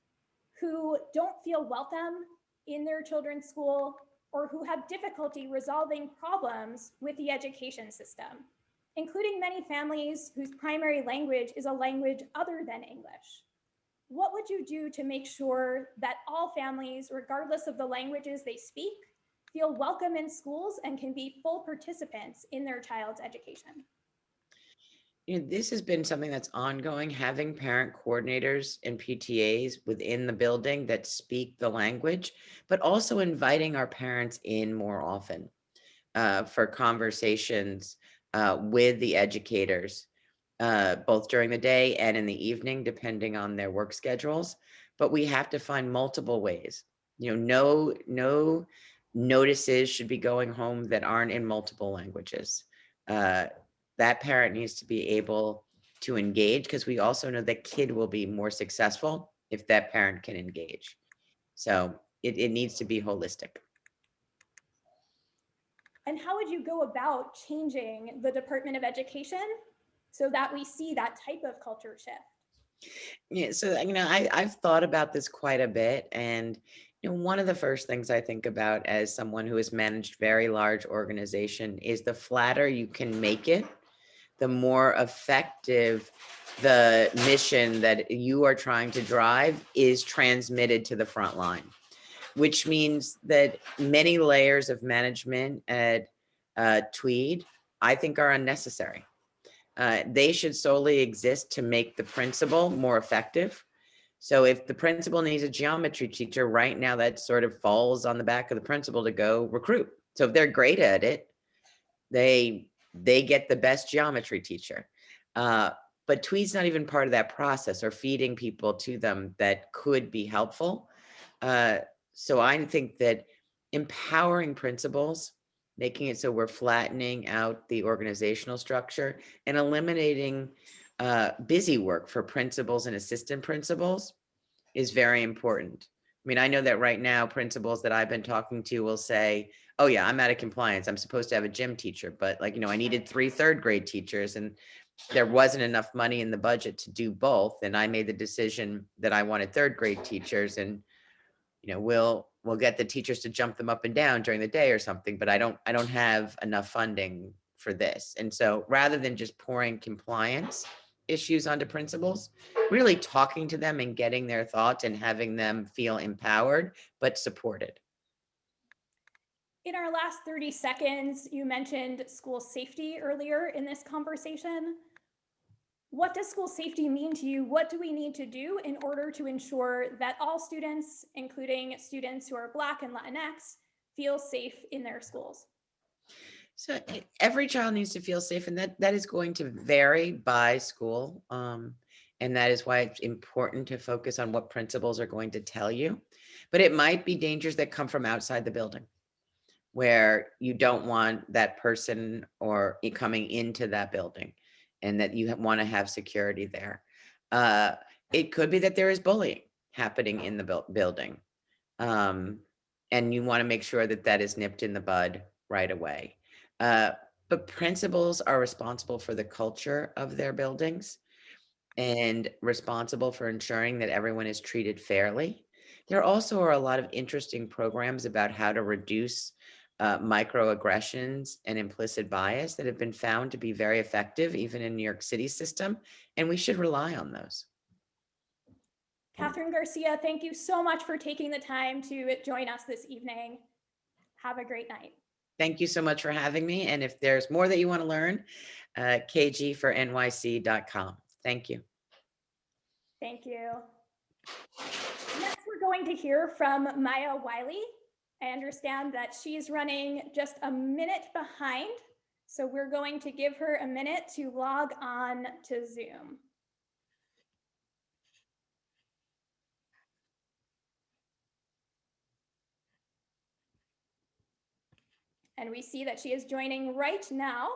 who don't feel welcome in their children's school or who have difficulty resolving problems with the education system, including many families whose primary language is a language other than English. What would you do to make sure that all families, regardless of the languages they speak, feel welcome in schools and can be full participants in their child's education? This has been something that's ongoing, having parent coordinators and PTAs within the building that speak the language, but also inviting our parents in more often for conversations with the educators, both during the day and in the evening, depending on their work schedules. But we have to find multiple ways. No notices should be going home that aren't in multiple languages. That parent needs to be able to engage, because we also know that kid will be more successful if that parent can engage. So it needs to be holistic. And how would you go about changing the Department of Education so that we see that type of culture shift? Yeah, so I've thought about this quite a bit, and one of the first things I think about as someone who has managed very large organization is the flatter you can make it, the more effective the mission that you are trying to drive is transmitted to the front line, which means that many layers of management at Tweed, I think, are unnecessary. They should solely exist to make the principal more effective. So if the principal needs a geometry teacher right now, that sort of falls on the back of the principal to go recruit. So if they're great at it, they get the best geometry teacher. But Tweed's not even part of that process or feeding people to them that could be helpful. So I think that empowering principals, making it so we're flattening out the organizational structure and eliminating busy work for principals and assistant principals is very important. I mean, I know that right now principals that I've been talking to will say, oh yeah, I'm out of compliance. I'm supposed to have a gym teacher, but like, I needed 3 third grade teachers and there wasn't enough money in the budget to do both. And I made the decision that I wanted 3rd grade teachers, and we'll get the teachers to jump them up and down during the day or something, but I don't have enough funding for this. And so rather than just pouring compliance issues onto principals, really talking to them and getting their thoughts and having them feel empowered but supported. In our last 30 seconds, you mentioned school safety earlier in this conversation. What does school safety mean to you? What do we need to do in order to ensure that all students, including students who are Black and Latinx, feel safe in their schools? So every child needs to feel safe, and that is going to vary by school. And that is why it's important to focus on what principals are going to tell you. But it might be dangers that come from outside the building, where you don't want that person or coming into that building, and that you want to have security there. It could be that there is bullying happening in the building. And you want to make sure that that is nipped in the bud right away. But principals are responsible for the culture of their buildings and responsible for ensuring that everyone is treated fairly. There also are a lot of interesting programs about how to reduce microaggressions and implicit bias that have been found to be very effective, even in New York City's system, and we should rely on those. Kathryn Garcia, thank you so much for taking the time to join us this evening. Have a great night. Thank you so much for having me. And if there's more that you want to learn, kg4nyc.com. Thank you. Thank you. Next, we're going to hear from Wiley. I understand that she's running just a minute behind, so we're going to give her a minute to log on to Zoom. And we see that she is joining right now.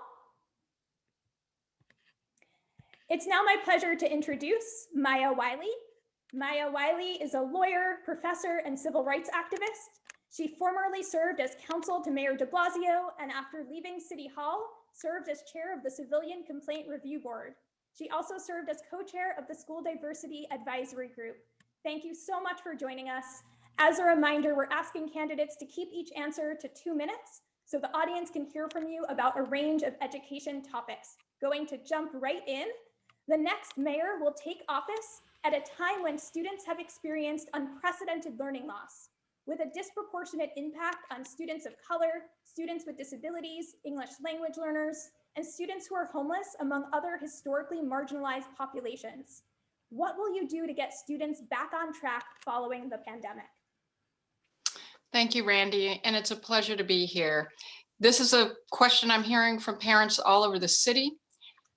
It's now my pleasure to introduce Maya Wiley. Maya Wiley is a lawyer, professor, and civil rights activist. She formerly served as counsel to Mayor de Blasio, and after leaving City Hall, served as chair of the Civilian Complaint Review Board. She also served as co-chair of the School Diversity Advisory Group. Thank you so much for joining us. As a reminder, we're asking candidates to keep each answer to 2 minutes so the audience can hear from you about a range of education topics. Going to jump right in. The next mayor will take office at a time when students have experienced unprecedented learning loss, with a disproportionate impact on students of color, students with disabilities, English language learners, and students who are homeless, among other historically marginalized populations. What will you do to get students back on track following the pandemic? Thank you, Randi, and it's a pleasure to be here. This is a question I'm hearing from parents all over the city.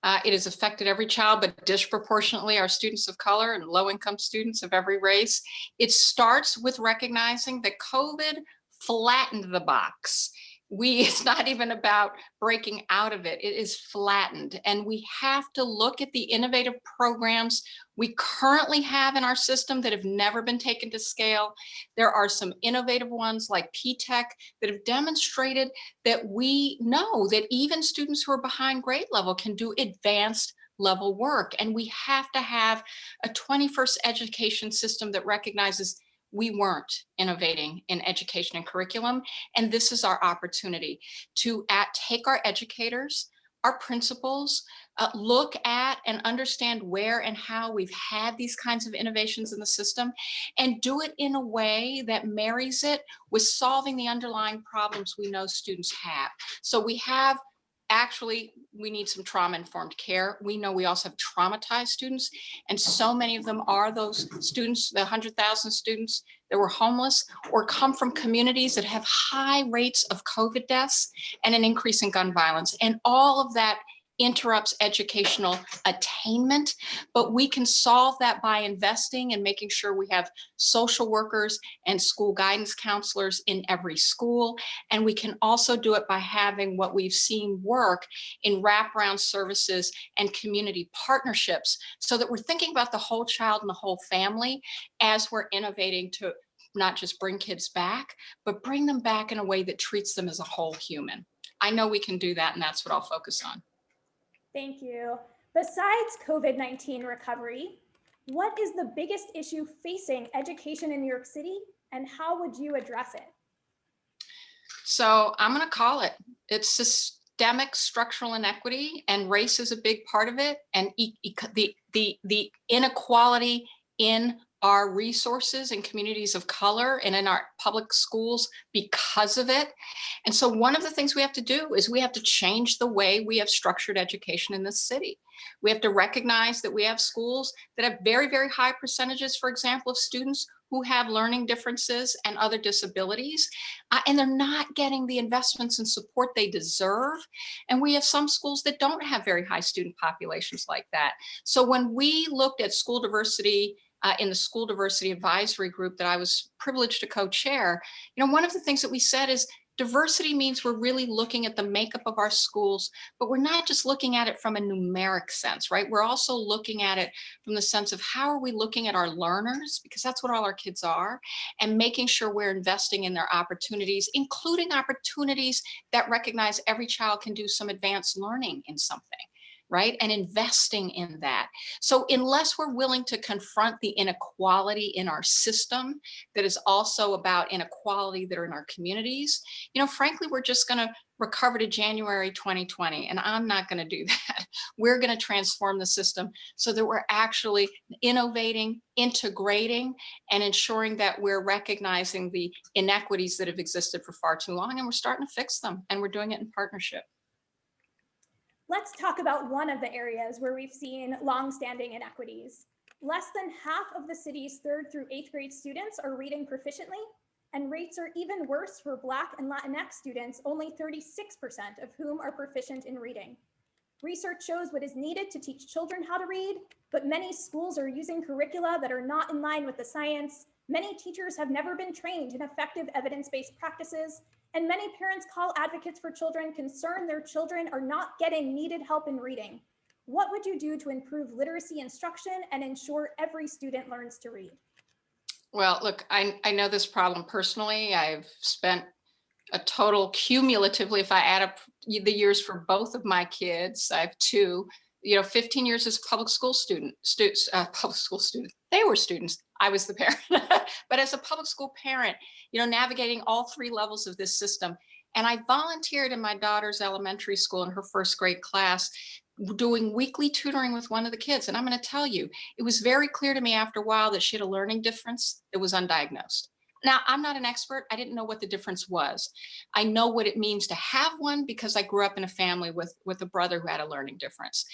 It has affected every child, but disproportionately our students of color and low-income students of every race. It starts with recognizing that COVID flattened the box. It's not even about breaking out of it. It is flattened. And we have to look at the innovative programs we currently have in our system that have never been taken to scale. There are some innovative ones like P-TECH that have demonstrated that we know that even students who are behind grade level can do advanced level work. And we have to have a 21st education system that recognizes we weren't innovating in education and curriculum. And this is our opportunity to take our educators, our principals, look at and understand where and how we've had these kinds of innovations in the system, and do it in a way that marries it with solving the underlying problems we know students have. So we need some trauma-informed care. We know we also have traumatized students, and so many of them are those students, the 100,000 students that were homeless or come from communities that have high rates of COVID deaths and an increase in gun violence. And all of that interrupts educational attainment, but we can solve that by investing and making sure we have social workers and school guidance counselors in every school. And we can also do it by having what we've seen work in wraparound services and community partnerships, so that we're thinking about the whole child and the whole family as we're innovating to not just bring kids back, but bring them back in a way that treats them as a whole human. I know we can do that, and that's what I'll focus on. Thank you. Besides COVID-19 recovery, what is the biggest issue facing education in New York City, and how would you address it? So I'm going to call it. It's systemic structural inequity, and race is a big part of it, and the inequality in our resources in communities of color and in our public schools because of it. And so one of the things we have to do is we have to change the way we have structured education in this city. We have to recognize that we have schools that have very, very high percentages, for example, of students who have learning differences and other disabilities, and they're not getting the investments and support they deserve. And we have some schools that don't have very high student populations like that. So when we looked at school diversity in the School Diversity Advisory Group that I was privileged to co-chair, one of the things that we said is diversity means we're really looking at the makeup of our schools, but we're not just looking at it from a numeric sense, right? We're also looking at it from the sense of how are we looking at our learners, because that's what all our kids are, and making sure we're investing in their opportunities, including opportunities that recognize every child can do some advanced learning in something, right? And investing in that. So unless we're willing to confront the inequality in our system that is also about inequality that are in our communities, frankly, we're just going to recover to January 2020. And I'm not going to do that. We're going to transform the system so that we're actually innovating, integrating, and ensuring that we're recognizing the inequities that have existed for far too long. And we're starting to fix them. And we're doing it in partnership. Let's talk about one of the areas where we've seen longstanding inequities. Less than half of the city's 3rd through 8th grade students are reading proficiently, and rates are even worse for Black and Latinx students, only 36% of whom are proficient in reading. Research shows what is needed to teach children how to read, but many schools are using curricula that are not in line with the science. Many teachers have never been trained in effective evidence-based practices, and many parents call advocates for children concerned their children are not getting needed help in reading. What would you do to improve literacy instruction and ensure every student learns to read? Well, look, I know this problem personally. I've spent a total cumulatively, if I add up the years for both of my kids, I have 2, 15 years as a public school student, They were students. I was the parent. But as a public school parent, navigating all 3 levels of this system. And I volunteered in my daughter's elementary school in her 1st grade class, doing weekly tutoring with one of the kids. And I'm going to tell you, it was very clear to me after a while that she had a learning difference that was undiagnosed. Now, I'm not an expert. I didn't know what the difference was. I know what it means to have one because I grew up in a family with a brother who had a learning difference.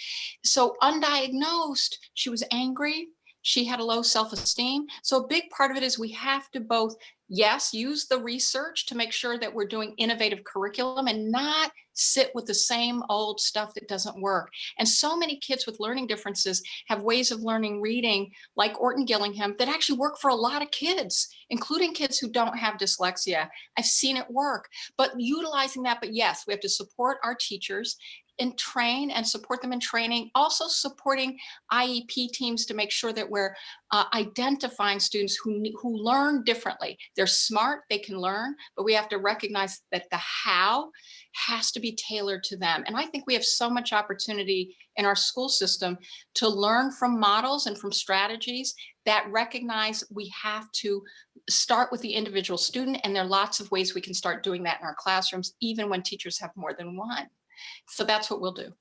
So undiagnosed, she was angry. She had a low self-esteem. So a big part of it is we have to both, yes, use the research to make sure that we're doing innovative curriculum and not sit with the same old stuff that doesn't work. And so many kids with learning differences have ways of learning reading like Orton Gillingham that actually work for a lot of kids, including kids who don't have dyslexia. I've seen it work, but utilizing that, but yes, we have to support our teachers and train and support them in training, also supporting IEP teams to make sure that we're identifying students who learn differently. They're smart, they can learn, but we have to recognize that the how has to be tailored to them. And I think we have so much opportunity in our school system to learn from models and from strategies that recognize we have to start with the individual student. And there are lots of ways we can start doing that in our classrooms, even when teachers have more than one. So that's what we'll do.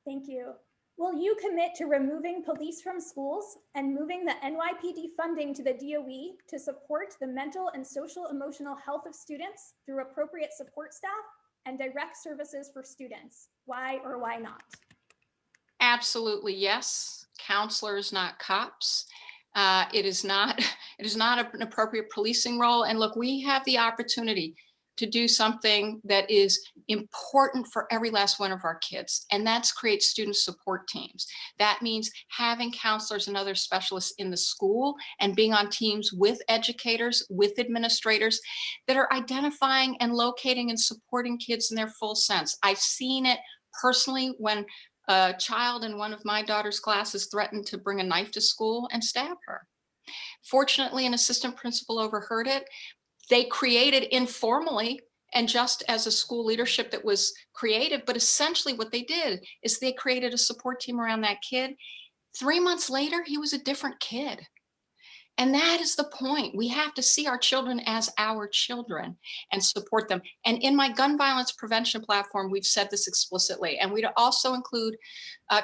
Thank you. Will you commit to removing police from schools and moving the NYPD funding to the DOE to support the mental and social emotional health of students through appropriate support staff and direct services for students? Why or why not? Absolutely, yes. Counselors, not cops. It is not an appropriate policing role. And look, we have the opportunity to do something that is important for every last one of our kids, and that's create student support teams. That means having counselors and other specialists in the school and being on teams with educators, with administrators that are identifying and locating and supporting kids in their full sense. I've seen it personally when a child in one of my daughter's classes threatened to bring a knife to school and stab her. Fortunately, an assistant principal overheard it. They created informally, and just as a school leadership that was creative, but essentially what they did is they created a support team around that kid. 3 months later, he was a different kid. And that is the point. We have to see our children as our children and support them. And in my gun violence prevention platform, we've said this explicitly. And we'd also include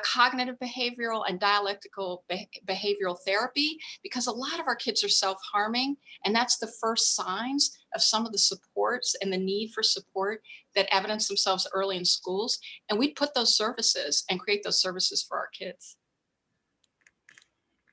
cognitive behavioral and dialectical behavioral therapy, because a lot of our kids are self-harming. And that's the first signs of some of the supports and the need for support that evidence themselves early in schools. And we'd put those services and create those services for our kids.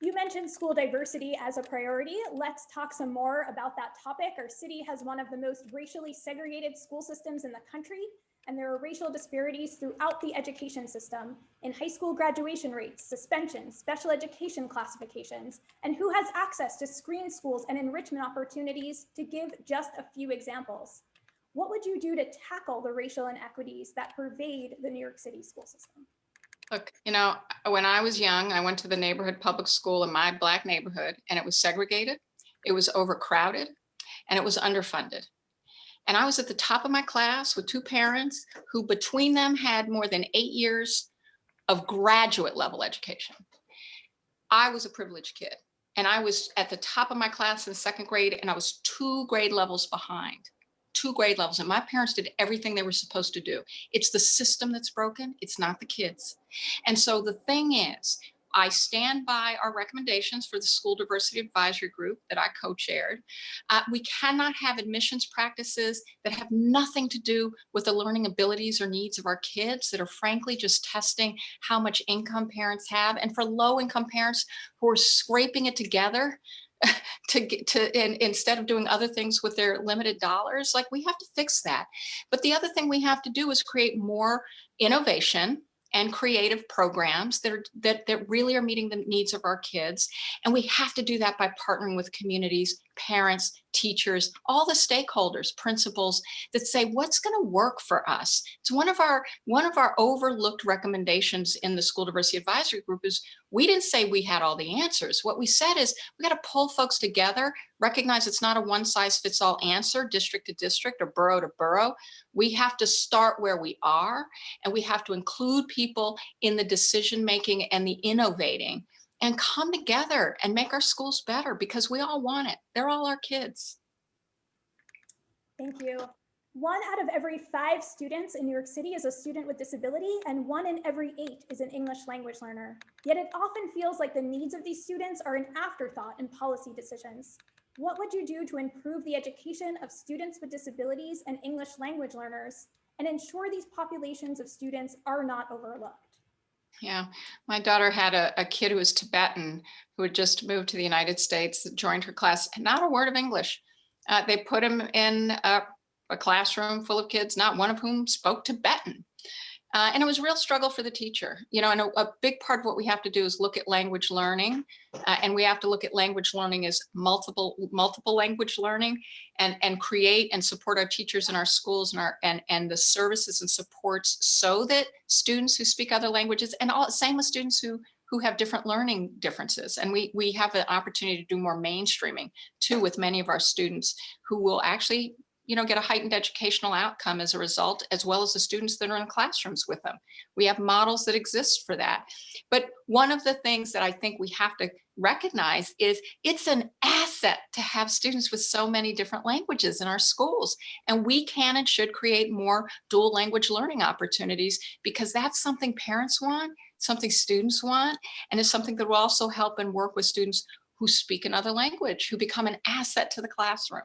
You mentioned school diversity as a priority. Let's talk some more about that topic. Our city has one of the most racially segregated school systems in the country, and there are racial disparities throughout the education system in high school graduation rates, suspensions, special education classifications, and who has access to screen schools and enrichment opportunities, to give just a few examples. What would you do to tackle the racial inequities that pervade the New York City school system? Look, when I was young, I went to the neighborhood public school in my Black neighborhood, and it was segregated, it was overcrowded, and it was underfunded. And I was at the top of my class with two parents who between them had more than 8 years of graduate level education. I was a privileged kid, and I was at the top of my class in second grade, and I was 2 grade levels behind. 2 grade levels, and my parents did everything they were supposed to do. It's the system that's broken, it's not the kids. And so the thing is, I stand by our recommendations for the School Diversity Advisory Group that I co-chaired. We cannot have admissions practices that have nothing to do with the learning abilities or needs of our kids, that are frankly just testing how much income parents have. And for low income parents who are scraping it together and instead of doing other things with their limited dollars, like, we have to fix that. But the other thing we have to do is create more innovation and creative programs that really are meeting the needs of our kids. And we have to do that by partnering with communities, parents, teachers, all the stakeholders, principals, that say, what's going to work for us? It's one of our overlooked recommendations in the School Diversity Advisory Group is, we didn't say we had all the answers. What we said is, we got to pull folks together, recognize it's not a one size fits all answer, district to district or borough to borough. We have to start where we are, and we have to include people in the decision making and the innovating, and come together and make our schools better, because we all want it. They're all our kids. Thank you. 1 out of every 5 students in New York City is a student with disability, and 1 in every 8 is an English language learner. Yet it often feels like the needs of these students are an afterthought in policy decisions. What would you do to improve the education of students with disabilities and English language learners, and ensure these populations of students are not overlooked? Yeah, my daughter had a kid who was Tibetan, who had just moved to the United States, joined her class, and not a word of English. They put him in a classroom full of kids, not one of whom spoke Tibetan. And it was a real struggle for the teacher. And a big part of what we have to do is look at language learning, and we have to look at language learning as multiple language learning, and create and support our teachers in our schools and the services and supports, so that students who speak other languages, and same with students who have different learning differences. And we have an opportunity to do more mainstreaming too with many of our students who will actually get a heightened educational outcome as a result, as well as the students that are in classrooms with them. We have models that exist for that. But one of the things that I think we have to recognize is it's an asset to have students with so many different languages in our schools. And we can and should create more dual language learning opportunities, because that's something parents want, something students want, and it's something that will also help and work with students who speak another language, who become an asset to the classroom.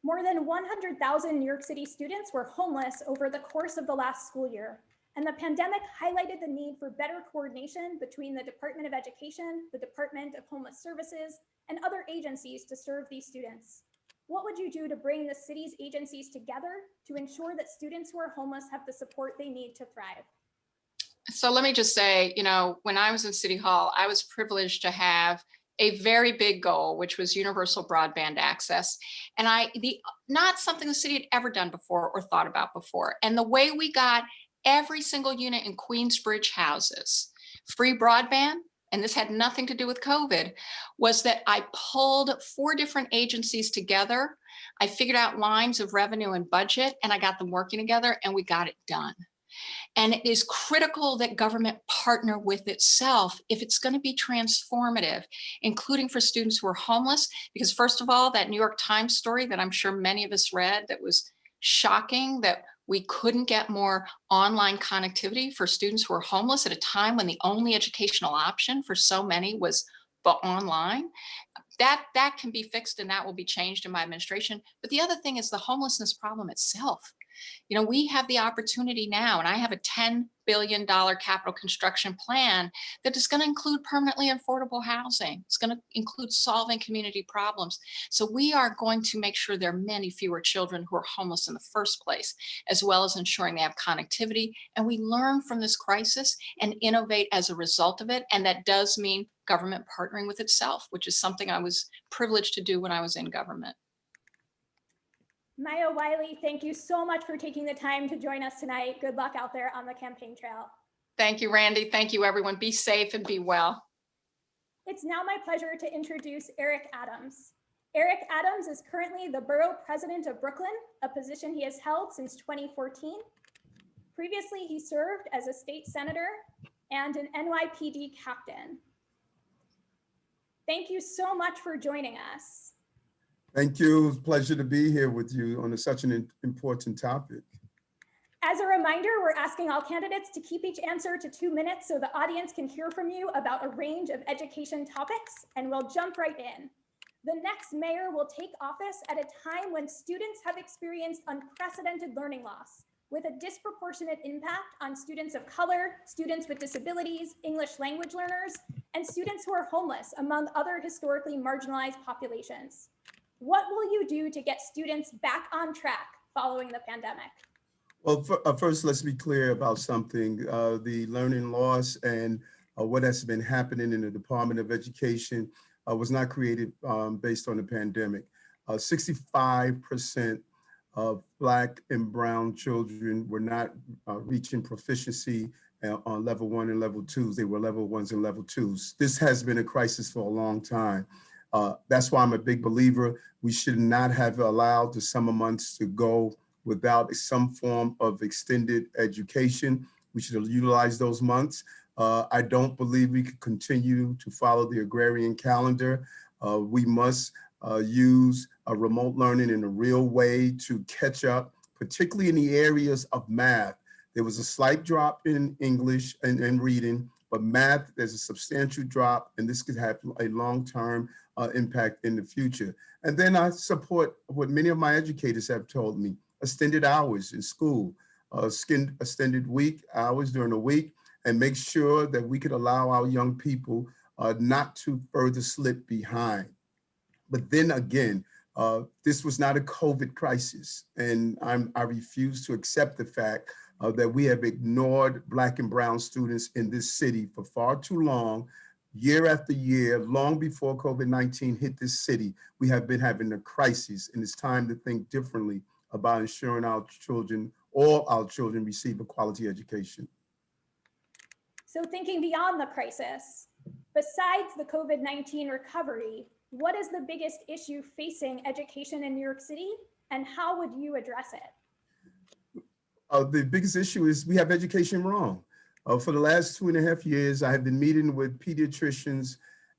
More than 100,000 New York City students were homeless over the course of the last school year, and the pandemic highlighted the need for better coordination between the Department of Education, the Department of Homeless Services, and other agencies to serve these students. What would you do to bring the city's agencies together to ensure that students who are homeless have the support they need to thrive? So let me just say, when I was in City Hall, I was privileged to have a very big goal, which was universal broadband access. And not something the city had ever done before or thought about before. And the way we got every single unit in Queensbridge houses free broadband, and this had nothing to do with COVID, was that I pulled 4 different agencies together. I figured out lines of revenue and budget, and I got them working together, and we got it done. And it is critical that government partner with itself if it's going to be transformative, including for students who are homeless. Because first of all, that New York Times story that I'm sure many of us read, that was shocking, that we couldn't get more online connectivity for students who are homeless at a time when the only educational option for so many was online. That can be fixed, and that will be changed in my administration. But the other thing is the homelessness problem itself. We have the opportunity now, and I have a $10 billion capital construction plan that is going to include permanently affordable housing. It's going to include solving community problems. So we are going to make sure there are many fewer children who are homeless in the first place, as well as ensuring they have connectivity. And we learn from this crisis and innovate as a result of it. And that does mean government partnering with itself, which is something I was privileged to do when I was in government. Maya Wiley, thank you so much for taking the time to join us tonight. Good luck out there on the campaign trail. Thank you, Randi. Thank you, everyone. Be safe and be well. It's now my pleasure to introduce Eric Adams. Eric Adams is currently the Borough President of Brooklyn, a position he has held since 2014. Previously, he served as a state senator and an NYPD captain. Thank you so much for joining us. Thank you. It's a pleasure to be here with you on such an important topic. As a reminder, we're asking all candidates to keep each answer to 2 minutes so the audience can hear from you about a range of education topics, and we'll jump right in. The next mayor will take office at a time when students have experienced unprecedented learning loss, with a disproportionate impact on students of color, students with disabilities, English language learners, and students who are homeless, among other historically marginalized populations. What will you do to get students back on track following the pandemic? Well, first, let's be clear about something. The learning loss and what has been happening in the Department of Education was not created based on the pandemic. 65% of Black and Brown children were not reaching proficiency on level 1 and level 2s. They were level 1s and level 2s. This has been a crisis for a long time. That's why I'm a big believer. We should not have allowed the summer months to go without some form of extended education. We should have utilized those months. I don't believe we could continue to follow the agrarian calendar. We must use remote learning in a real way to catch up, particularly in the areas of math. There was a slight drop in English and reading, but math, there's a substantial drop, and this could have a long-term impact in the future. And then I support what many of my educators have told me: extended hours in school, extended week hours during the week, and make sure that we could allow our young people not to further slip behind. But then again, this was not a COVID crisis, and I refuse to accept the fact that we have ignored Black and Brown students in this city for far too long. Year after year, long before COVID-19 hit this city, we have been having a crisis, and it's time to think differently about ensuring our children, all our children, receive a quality education. So thinking beyond the crisis, Besides the COVID-19 recovery, what is the biggest issue facing education in New York City, and how would you address it? The biggest issue is we have education wrong. For the last 2.5 years, I have been meeting with pediatricians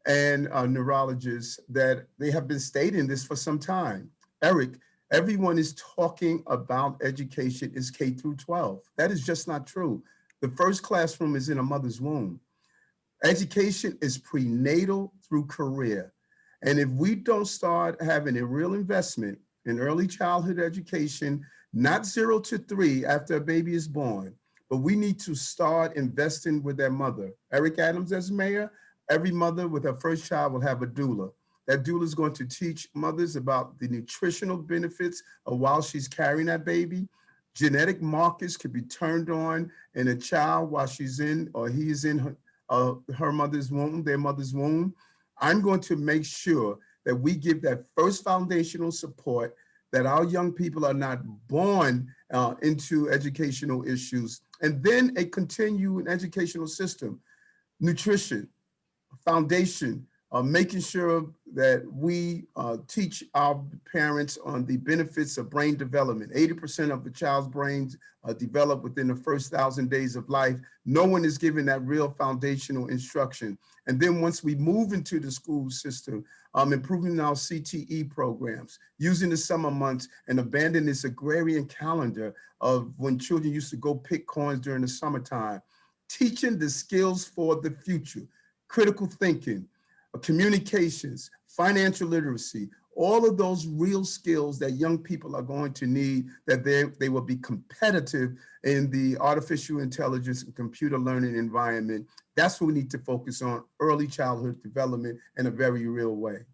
and neurologists that they have been stating this for some time. Eric, everyone is talking about education is K through 12. That is just not true. The first classroom is in a mother's womb. Education is prenatal through career. And if we don't start having a real investment in early childhood education, not 0 to 3 after a baby is born, but we need to start investing with their mother. Eric Adams as mayor, every mother with her first child will have a doula. That doula is going to teach mothers about the nutritional benefits of while she's carrying that baby. Genetic markers could be turned on in a child while she's in or he's in her mother's womb, their mother's womb. I'm going to make sure that we give that first foundational support, that our young people are not born into educational issues, and then a continuing educational system, nutrition, foundation, making sure that we teach our parents on the benefits of brain development. 80% of the child's brains develop within the first 1,000 days of life. No one is given that real foundational instruction. And then once we move into the school system, improving our CTE programs, using the summer months and abandon this agrarian calendar of when children used to go pick corns during the summertime, teaching the skills for the future, critical thinking, communications, financial literacy, all of those real skills that young people are going to need, that they will be competitive in the artificial intelligence and computer learning environment. That's what we need to focus on, early childhood development in a very real way.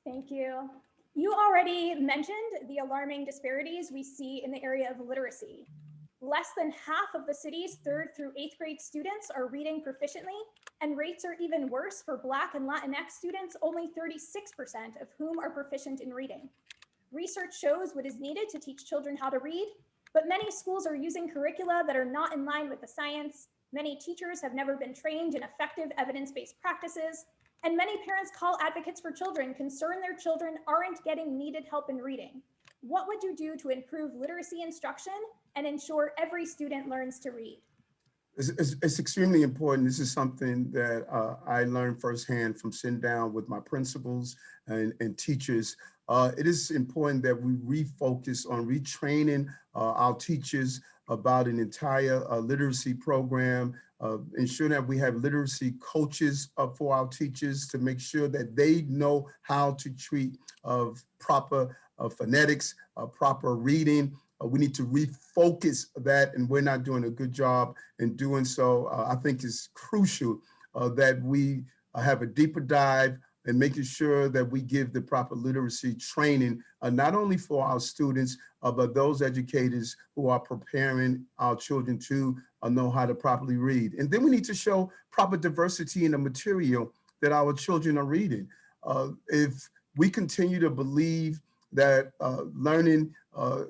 Thank you. You already mentioned the alarming disparities we see in the area of literacy. Less than half of the city's 3rd through 8th grade students are reading proficiently, and rates are even worse for Black and Latinx students, only 36% of whom are proficient in reading. Research shows what is needed to teach children how to read, but many schools are using curricula that are not in line with the science. Many teachers have never been trained in effective evidence-based practices, and many parents call advocates for children concerned their children aren't getting needed help in reading. What would you do to improve literacy instruction and ensure every student learns to read? It's extremely important. This is something that I learned firsthand from sitting down with my principals and teachers. It is important that we refocus on retraining our teachers about an entire literacy program, ensure that we have literacy coaches for our teachers to make sure that they know how to treat proper phonetics, proper reading. We need to refocus that, and we're not doing a good job in doing so. I think it's crucial that we have a deeper dive and making sure that we give the proper literacy training, not only for our students, but those educators who are preparing our children to know how to properly read. And then we need to show proper diversity in the material that our children are reading. If we continue to believe that learning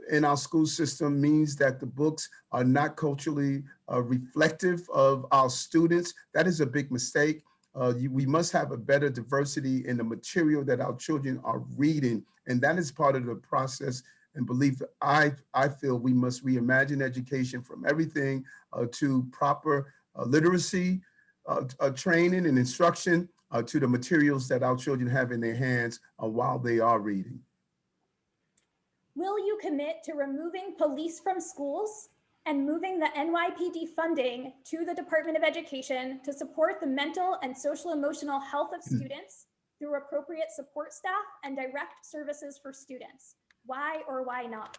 in our school system means that the books are not culturally reflective of our students, that is a big mistake. We must have a better diversity in the material that our children are reading. And that is part of the process and belief. I feel we must reimagine education from everything to proper literacy training and instruction to the materials that our children have in their hands while they are reading. Will you commit to removing police from schools and moving the NYPD funding to the Department of Education to support the mental and social emotional health of students through appropriate support staff and direct services for students? Why or why not?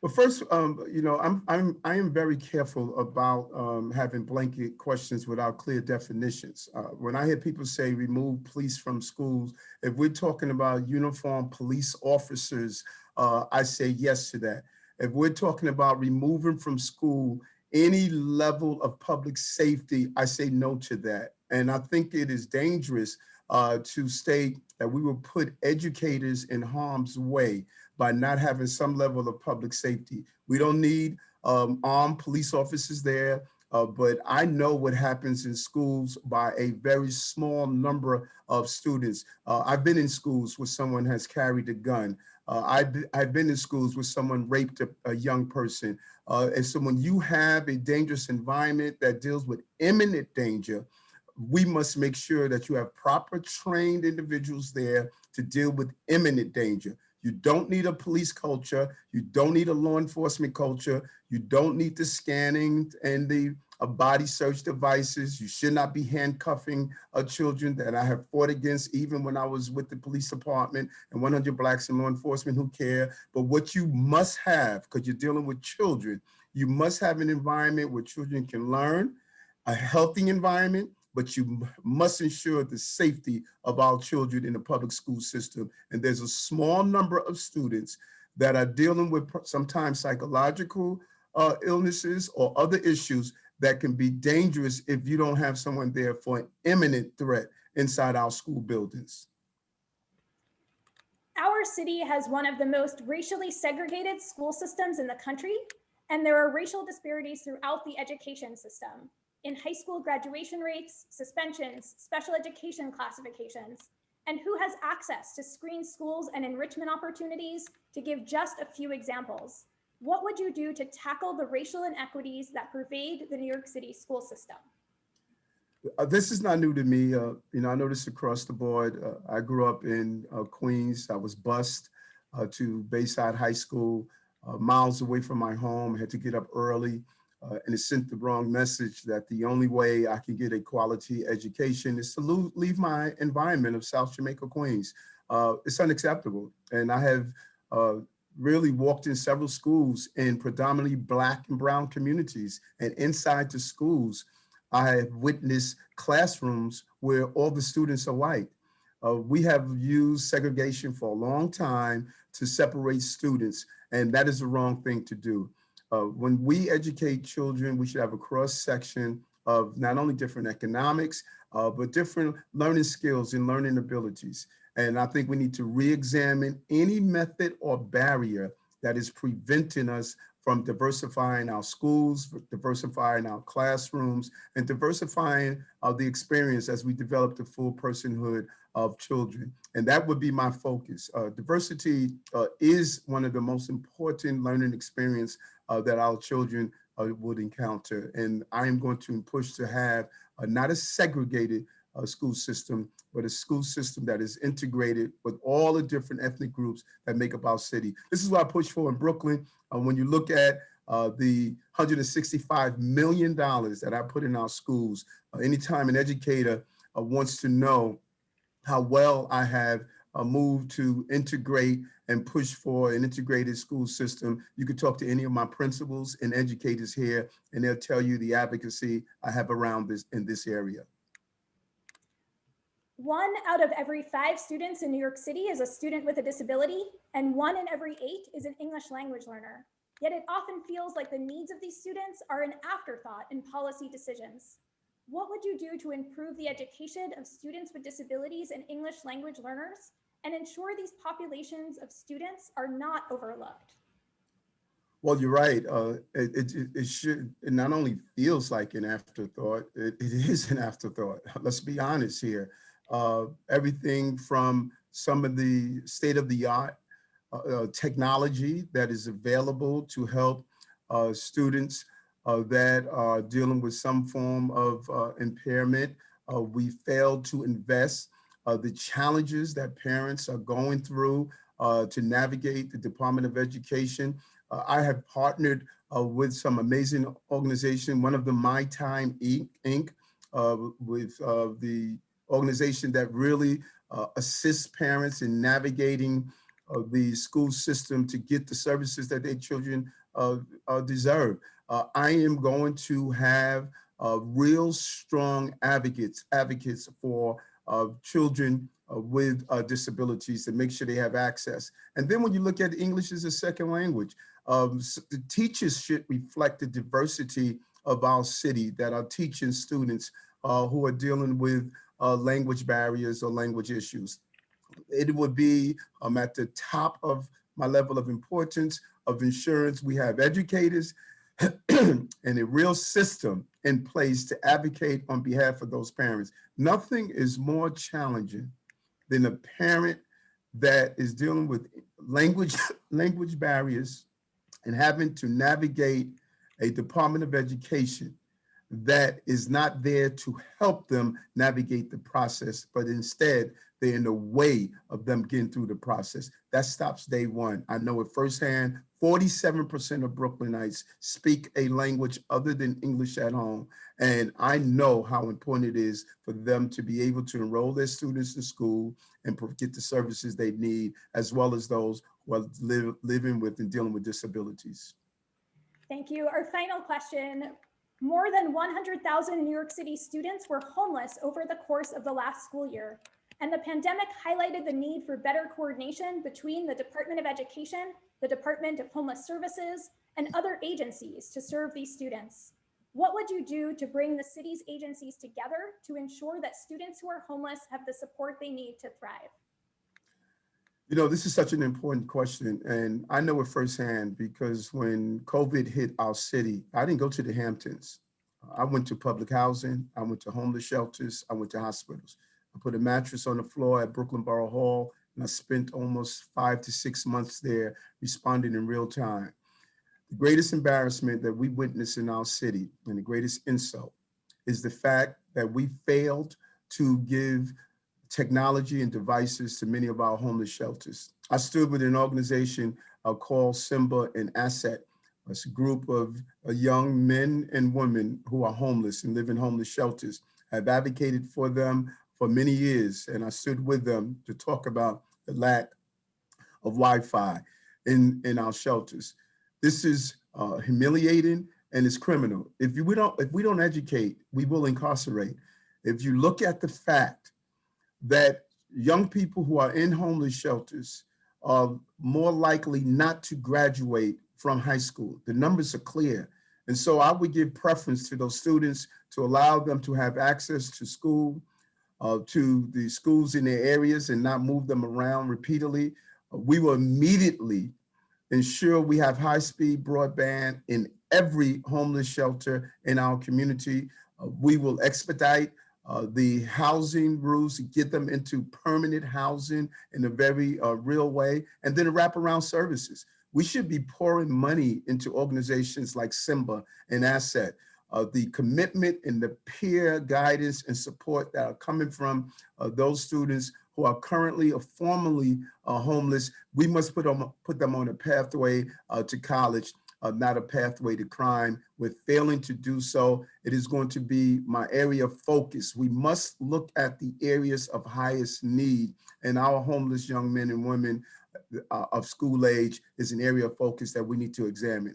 Well, first, I am very careful about having blanket questions without clear definitions. When I hear people say remove police from schools, if we're talking about uniformed police officers, I say yes to that. If we're talking about removing from school any level of public safety, I say no to that. And I think it is dangerous to state that we will put educators in harm's way by not having some level of public safety. We don't need armed police officers there. but I know what happens in schools by a very small number of students. I've been in schools where someone has carried a gun. I've been in schools where someone raped a young person. And so when you have a dangerous environment that deals with imminent danger, we must make sure that you have proper trained individuals there to deal with imminent danger. You don't need a police culture. You don't need a law enforcement culture. You don't need the scanning and the body search devices. You should not be handcuffing children that I have fought against, even when I was with the police department and 100 Blacks in law enforcement who care. But what you must have, because you're dealing with children, you must have an environment where children can learn, a healthy environment, but you must ensure the safety of our children in the public school system. And there's a small number of students that are dealing with sometimes psychological illnesses or other issues that can be dangerous if you don't have someone there for an imminent threat inside our school buildings. Our city has one of the most racially segregated school systems in the country, and there are racial disparities throughout the education system, in high school graduation rates, suspensions, special education classifications, and who has access to screen schools and enrichment opportunities, to give just a few examples. What would you do to tackle the racial inequities that pervade the New York City school system? This is not new to me. I noticed across the board. I grew up in Queens. I was bused to Bayside High School, miles away from my home. I had to get up early, and it sent the wrong message that the only way I can get a quality education is to leave my environment of South Jamaica, Queens. It's unacceptable. And I have really walked in several schools in predominantly Black and brown communities. And inside the schools, I have witnessed classrooms where all the students are white. We have used segregation for a long time to separate students, and that is the wrong thing to do. When we educate children, we should have a cross-section of not only different economics, but different learning skills and learning abilities. And I think we need to re-examine any method or barrier that is preventing us from diversifying our schools, diversifying our classrooms, and diversifying the experience as we develop the full personhood of children. And that would be my focus. Diversity is one of the most important learning experience that our children would encounter. And I am going to push to have not a segregated school system, but a school system that is integrated with all the different ethnic groups that make up our city. This is what I push for in Brooklyn. When you look at the $165 million that I put in our schools, anytime an educator wants to know how well I have moved to integrate and push for an integrated school system, you could talk to any of my principals and educators here, and they'll tell you the advocacy I have around this in this area. 1 out of every 5 students in New York City is a student with a disability, and 1 in every 8 is an English language learner. Yet it often feels like the needs of these students are an afterthought in policy decisions. What would you do to improve the education of students with disabilities and English language learners and ensure these populations of students are not overlooked? Well, you're right. It not only feels like an afterthought, it is an afterthought. Let's be honest here. Everything from some of the state-of-the-art technology that is available to help students that are dealing with some form of impairment. We failed to invest the challenges that parents are going through to navigate the Department of Education. I have partnered with some amazing organizations, one of them, My Time Inc., with the organization that really assists parents in navigating the school system to get the services that their children deserve. I am going to have real strong advocates for children with disabilities to make sure they have access. And then when you look at English as a second language, the teachers should reflect the diversity of our city that are teaching students who are dealing with language barriers or language issues. It would be at the top of my level of importance of insurance. We have educators and a real system in place to advocate on behalf of those parents. Nothing is more challenging than a parent that is dealing with language barriers and having to navigate a Department of Education that is not there to help them navigate the process, but instead they're in the way of them getting through the process. That stops day one. I know it firsthand. 47% of Brooklynites speak a language other than English at home. And I know how important it is for them to be able to enroll their students in school and get the services they need, as well as those who are living with and dealing with disabilities. Thank you. Our final question. More than 100,000 New York City students were homeless over the course of the last school year, and the pandemic highlighted the need for better coordination between the Department of Education, the Department of Homeless Services, and other agencies to serve these students. What would you do to bring the city's agencies together to ensure that students who are homeless have the support they need to thrive? You know, this is such an important question, and I know it firsthand because when COVID hit our city, I didn't go to the Hamptons. I went to public housing, I went to homeless shelters, I went to hospitals. I put a mattress on the floor at Brooklyn Borough Hall, and I spent almost 5 to 6 months there responding in real time. The greatest embarrassment that we witness in our city and the greatest insult is the fact that we failed to give technology and devices to many of our homeless shelters. I stood with an organization called Simba and Asset. It's a group of young men and women who are homeless and live in homeless shelters. I've advocated for them for many years, and I stood with them to talk about the lack of Wi-Fi in our shelters. This is humiliating and it's criminal. If we don't educate, we will incarcerate. If you look at the fact that young people who are in homeless shelters are more likely not to graduate from high school. The numbers are clear. And so I would give preference to those students to allow them to have access to school, to the schools in their areas and not move them around repeatedly. We will immediately ensure we have high-speed broadband in every homeless shelter in our community. We will expedite the housing rules to get them into permanent housing in a very real way, and then wraparound services. We should be pouring money into organizations like Simba and Asset. The commitment and the peer guidance and support that are coming from those students who are currently or formerly homeless, we must put them on a pathway to college, not a pathway to crime. With failing to do so, it is going to be my area of focus. We must look at the areas of highest need, and our homeless young men and women of school age is an area of focus that we need to examine.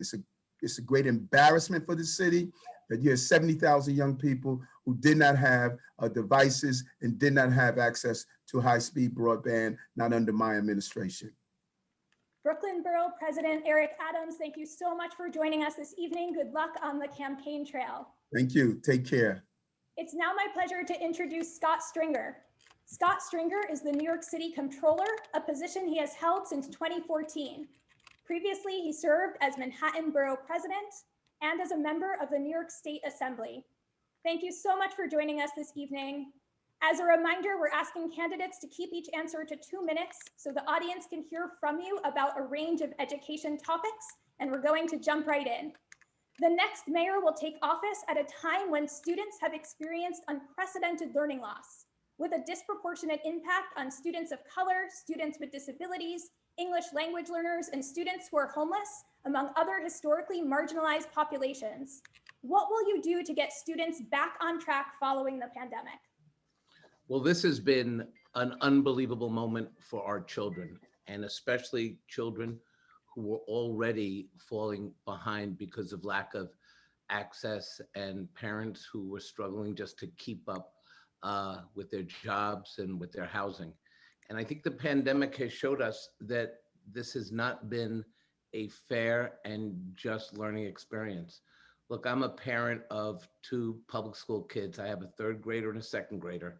It's a great embarrassment for the city that you have 70,000 young people who did not have devices and did not have access to high-speed broadband, not under my administration. Brooklyn Borough President Eric Adams, thank you so much for joining us this evening. Good luck on the campaign trail. Thank you. Take care. It's now my pleasure to introduce Scott Stringer. Scott Stringer is the New York City Comptroller, a position he has held since 2014. Previously, he served as Manhattan Borough President and as a member of the New York State Assembly. Thank you so much for joining us this evening. As a reminder, we're asking candidates to keep each answer to 2 minutes so the audience can hear from you about a range of education topics, and we're going to jump right in. The next mayor will take office at a time when students have experienced unprecedented learning loss, with a disproportionate impact on students of color, students with disabilities, English language learners, and students who are homeless, among other historically marginalized populations. What will you do to get students back on track following the pandemic? Well, this has been an unbelievable moment for our children, and especially children who were already falling behind because of lack of access and parents who were struggling just to keep up with their jobs and with their housing. And I think the pandemic has showed us that this has not been a fair and just learning experience. Look, I'm a parent of 2 public school kids. I have a 3rd grader and a 2nd grader.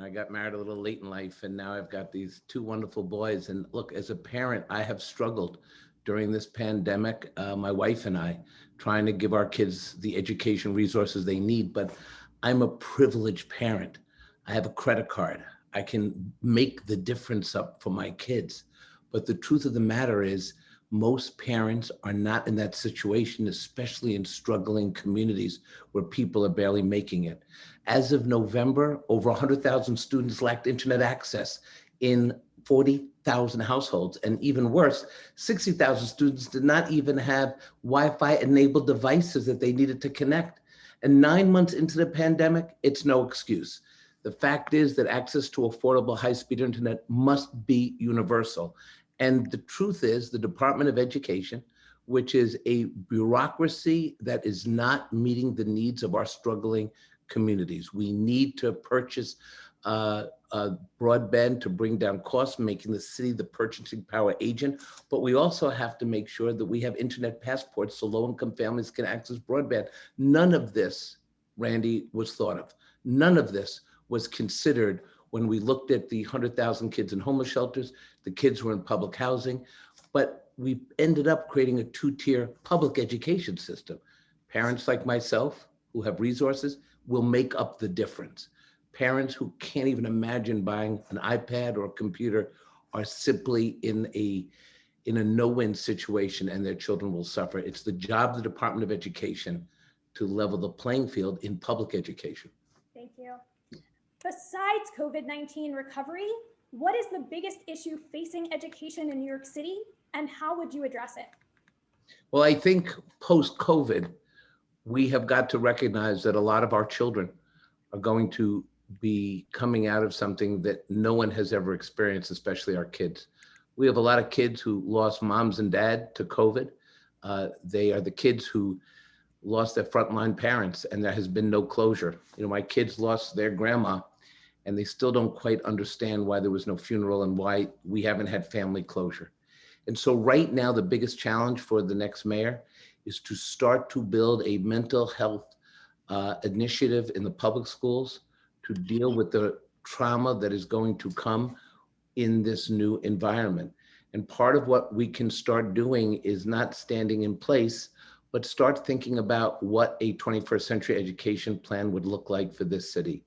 I got married a little late in life, and now I've got these 2 wonderful boys. And look, as a parent, I have struggled during this pandemic, my wife and I, trying to give our kids the education resources they need. But I'm a privileged parent. I have a credit card. I can make the difference up for my kids. But the truth of the matter is, most parents are not in that situation, especially in struggling communities where people are barely making it. As of November, over 100,000 students lacked internet access in 40,000 households. And even worse, 60,000 students did not even have Wi-Fi enabled devices that they needed to connect. And 9 months into the pandemic, it's no excuse. The fact is that access to affordable high-speed internet must be universal. And the truth is, the Department of Education, which is a bureaucracy that is not meeting the needs of our struggling communities. We need to purchase broadband to bring down costs, making the city the purchasing power agent. But we also have to make sure that we have internet passports so low-income families can access broadband. None of this, Randi, was thought of. None of this was considered when we looked at the 100,000 kids in homeless shelters, the kids who were in public housing, but we ended up creating a two-tier public education system. Parents like myself who have resources will make up the difference. Parents who can't even imagine buying an iPad or a computer are simply in a no-win situation, and their children will suffer. It's the job of the Department of Education to level the playing field in public education. Thank you. Besides COVID-19 recovery, what is the biggest issue facing education in New York City, and how would you address it? Well, I think post-COVID, we have got to recognize that a lot of our children are going to be coming out of something that no one has ever experienced, especially our kids. We have a lot of kids who lost moms and dad to COVID. They are the kids who lost their frontline parents, and there has been no closure. You know, my kids lost their grandma, and they still don't quite understand why there was no funeral and why we haven't had family closure. And so right now, the biggest challenge for the next mayor is to start to build a mental health initiative in the public schools to deal with the trauma that is going to come in this new environment. And part of what we can start doing is not standing in place, but start thinking about what a 21st century education plan would look like for this city.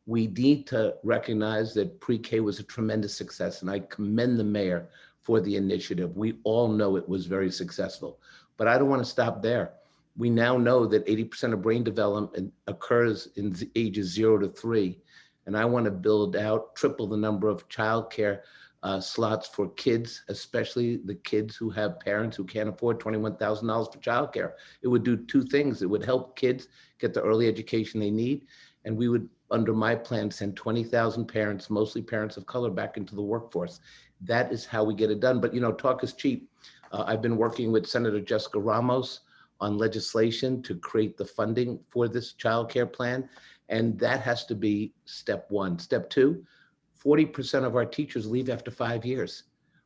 We need to recognize that pre-K was a tremendous success, and I commend the mayor for the initiative. We all know it was very successful, but I don't want to stop there. We now know that 80% of brain development occurs in ages 0 to 3, and I want to build out, triple the number of childcare slots for kids, especially the kids who have parents who can't afford $21,000 for childcare. It would do two things. It would help kids get the early education they need, and we would, under my plan, send 20,000 parents, mostly parents of color, back into the workforce. That is how we get it done. But you know, talk is cheap. I've been working with Senator Jessica Ramos on legislation to create the funding for this child care plan. And that has to be step one. Step two, 40% of our teachers leave after 5 years.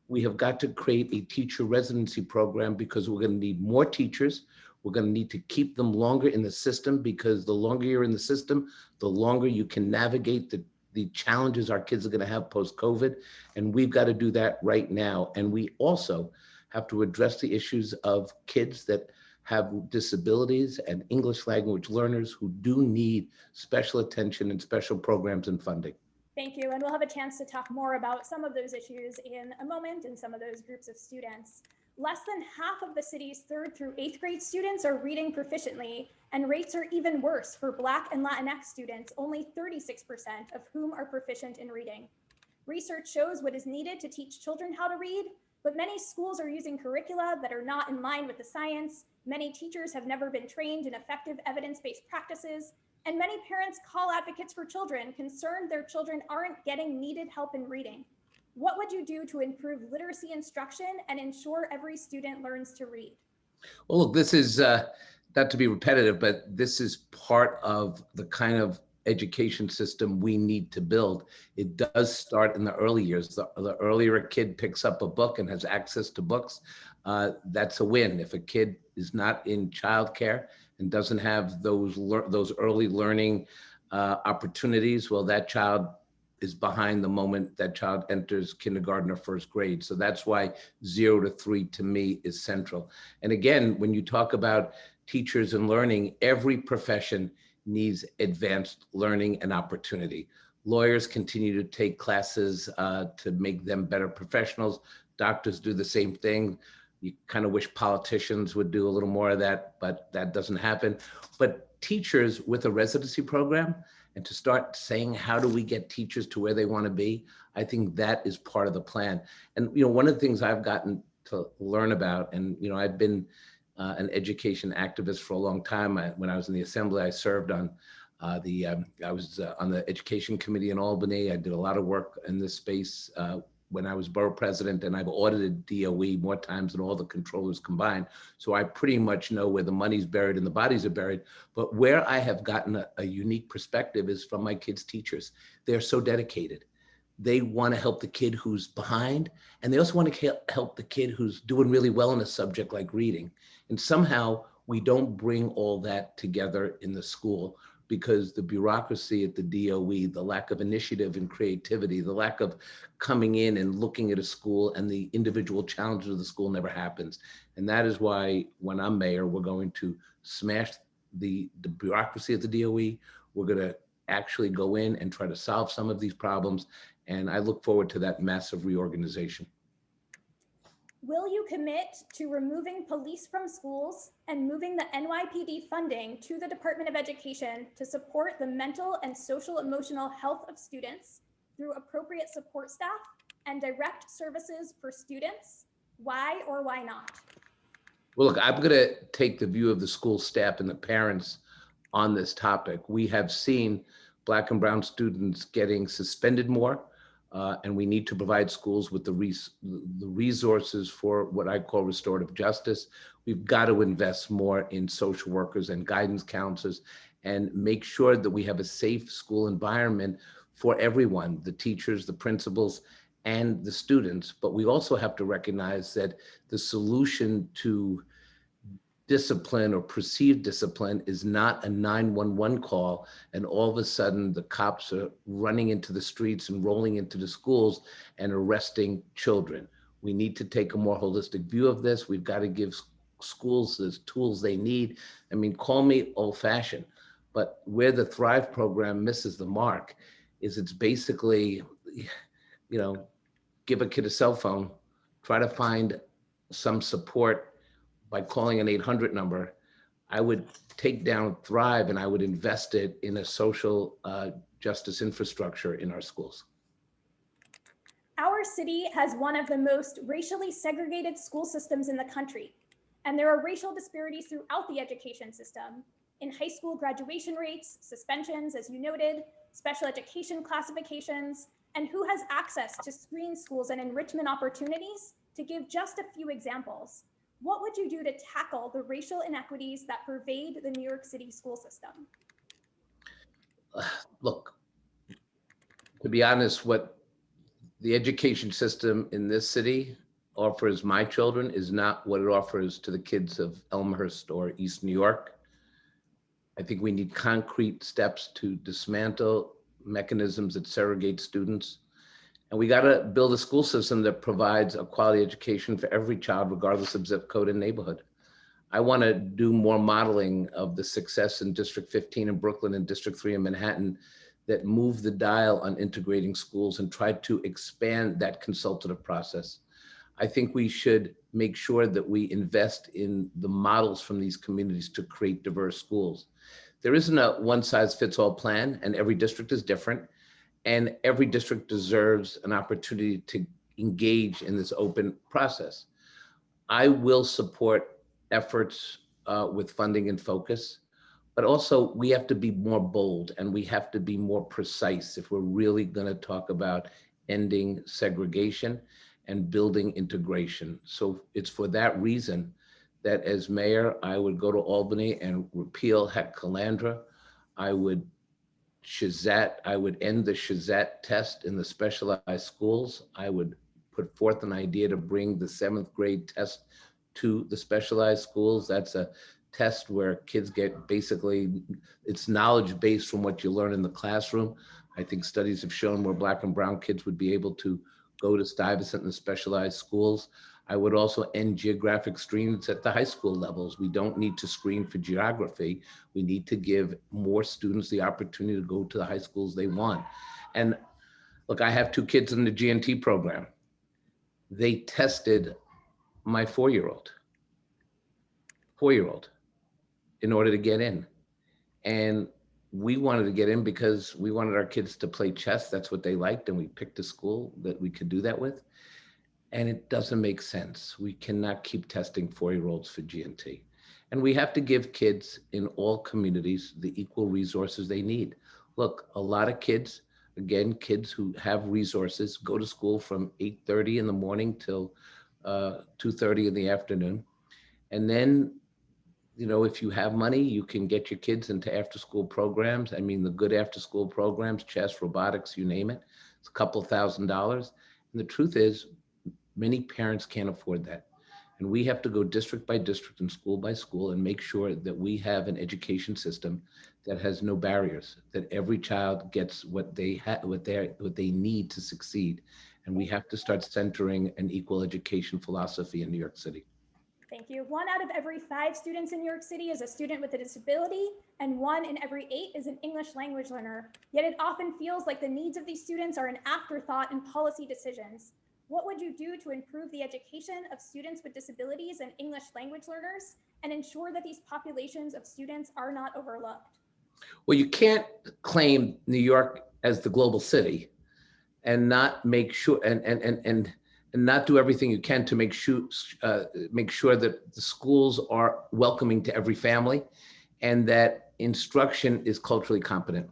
We have got to create a teacher residency program because we're going to need more teachers. We're going to need to keep them longer in the system, because the longer you're in the system, the longer you can navigate the challenges our kids are going to have post-COVID. And we've got to do that right now. And we also have to address the issues of kids that have disabilities and English language learners who do need special attention and special programs and funding. Thank you. And we'll have a chance to talk more about some of those issues in a moment and some of those groups of students. Less than half of the city's 3rd through 8th grade students are reading proficiently, and rates are even worse for Black and Latinx students, only 36% of whom are proficient in reading. Research shows what is needed to teach children how to read, but many schools are using curricula that are not in line with the science. Many teachers have never been trained in effective evidence-based practices, and many parents call advocates for children concerned their children aren't getting needed help in reading. What would you do to improve literacy instruction and ensure every student learns to read? Well, look, this is not to be repetitive, but this is part of the kind of education system we need to build. It does start in the early years. The earlier a kid picks up a book and has access to books, that's a win. If a kid is not in childcare and doesn't have those early learning opportunities, well, that child is behind the moment that child enters kindergarten or first grade. So that's why 0 to 3 to me is central. And again, when you talk about teachers and learning, every profession needs advanced learning and opportunity. Lawyers continue to take classes to make them better professionals. Doctors do the same thing. You kind of wish politicians would do a little more of that, but that doesn't happen. But teachers with a residency program, and to start saying, how do we get teachers to where they want to be? I think that is part of the plan. And, you know, one of the things I've gotten to learn about, and, you know, I've been an education activist for a long time. When I was in the assembly, I served on I was on the education committee in Albany. I did a lot of work in this space when I was borough president, and I've audited DOE more times than all the controllers combined. So I pretty much know where the money's buried and the bodies are buried. But where I have gotten a unique perspective is from my kids' teachers. They're so dedicated. They want to help the kid who's behind, and they also want to help the kid who's doing really well in a subject like reading. And somehow we don't bring all that together in the school, because the bureaucracy at the DOE, the lack of initiative and creativity, the lack of coming in and looking at a school and the individual challenges of the school never happens. And that is why when I'm mayor, we're going to smash the bureaucracy at the DOE. We're going to actually go in and try to solve some of these problems. And I look forward to that massive reorganization. Will you commit to removing police from schools and moving the NYPD funding to the Department of Education to support the mental and social emotional health of students through appropriate support staff and direct services for students? Why or why not? Well, look, I'm going to take the view of the school staff and the parents on this topic. We have seen Black and brown students getting suspended more. And we need to provide schools with the resources for what I call restorative justice. We've got to invest more in social workers and guidance counselors and make sure that we have a safe school environment for everyone, the teachers, the principals, and the students. But we also have to recognize that the solution to discipline or perceived discipline is not a 911 call and all of a sudden the cops are running into the streets and rolling into the schools and arresting children. We need to take a more holistic view of this. We've got to give schools the tools they need. I mean, call me old-fashioned, but where the Thrive program misses the mark is it's basically, you know, give a kid a cell phone, try to find some support by calling an 800 number. I would take down Thrive and I would invest it in a social justice infrastructure in our schools. Our city has one of the most racially segregated school systems in the country, and there are racial disparities throughout the education system, in high school graduation rates, suspensions, as you noted, special education classifications, and who has access to screen schools and enrichment opportunities, to give just a few examples. What would you do to tackle the racial inequities that pervade the New York City school system? Look, to be honest, what the education system in this city offers my children is not what it offers to the kids of Elmhurst or East New York. I think we need concrete steps to dismantle mechanisms that segregate students. And we got to build a school system that provides a quality education for every child, regardless of zip code and neighborhood. I want to do more modeling of the success in District 15 in Brooklyn and District 3 in Manhattan that move the dial on integrating schools and try to expand that consultative process. I think we should make sure that we invest in the models from these communities to create diverse schools. There isn't a one-size-fits-all plan, and every district is different. And every district deserves an opportunity to engage in this open process. I will support efforts with funding and focus, but also we have to be more bold and we have to be more precise if we're really going to talk about ending segregation and building integration. So it's for that reason that as mayor, I would go to Albany and repeal Heck Calandra. I would end the Shazette test in the specialized schools. I would put forth an idea to bring the 7th grade test to the specialized schools. That's a test where kids get basically, it's knowledge based from what you learn in the classroom. I think studies have shown more Black and brown kids would be able to go to Stuyvesant and specialized schools. I would also end geographic screens at the high school levels. We don't need to screen for geography. We need to give more students the opportunity to go to the high schools they want. And look, I have 2 kids in the GNT program. They tested my 4-year-old in order to get in. And we wanted to get in because we wanted our kids to play chess. That's what they liked. And we picked a school that we could do that with. And it doesn't make sense. We cannot keep testing 4-year-olds for GNT. And we have to give kids in all communities the equal resources they need. Look, a lot of kids, again, kids who have resources go to school from 8:30 in the morning till 2:30 in the afternoon. And then, you know, if you have money, you can get your kids into after-school programs. I mean, the good after-school programs, chess, robotics, you name it. It's a couple $1,000s. And the truth is, many parents can't afford that. And we have to go district by district and school by school and make sure that we have an education system that has no barriers, that every child gets what they need to succeed. And we have to start centering an equal education philosophy in New York City. Thank you. 1 out of every 5 students in New York City is a student with a disability, and 1 in every 8 is an English language learner. Yet it often feels like the needs of these students are an afterthought in policy decisions. What would you do to improve the education of students with disabilities and English language learners and ensure that these populations of students are not overlooked? Well, you can't claim New York as the global city and not make sure and not do everything you can to make sure that the schools are welcoming to every family and that instruction is culturally competent.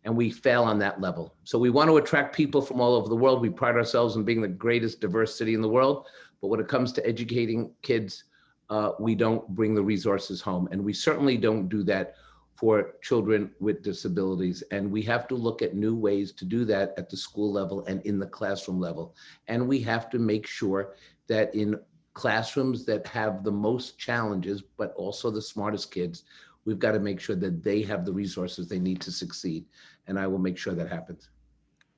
And we fail on that level. So we want to attract people from all over the world. We pride ourselves in being the greatest diverse city in the world. But when it comes to educating kids, we don't bring the resources home. And we certainly don't do that for children with disabilities. And we have to look at new ways to do that at the school level and in the classroom level. And we have to make sure that in classrooms that have the most challenges, but also the smartest kids, we've got to make sure that they have the resources they need to succeed. And I will make sure that happens.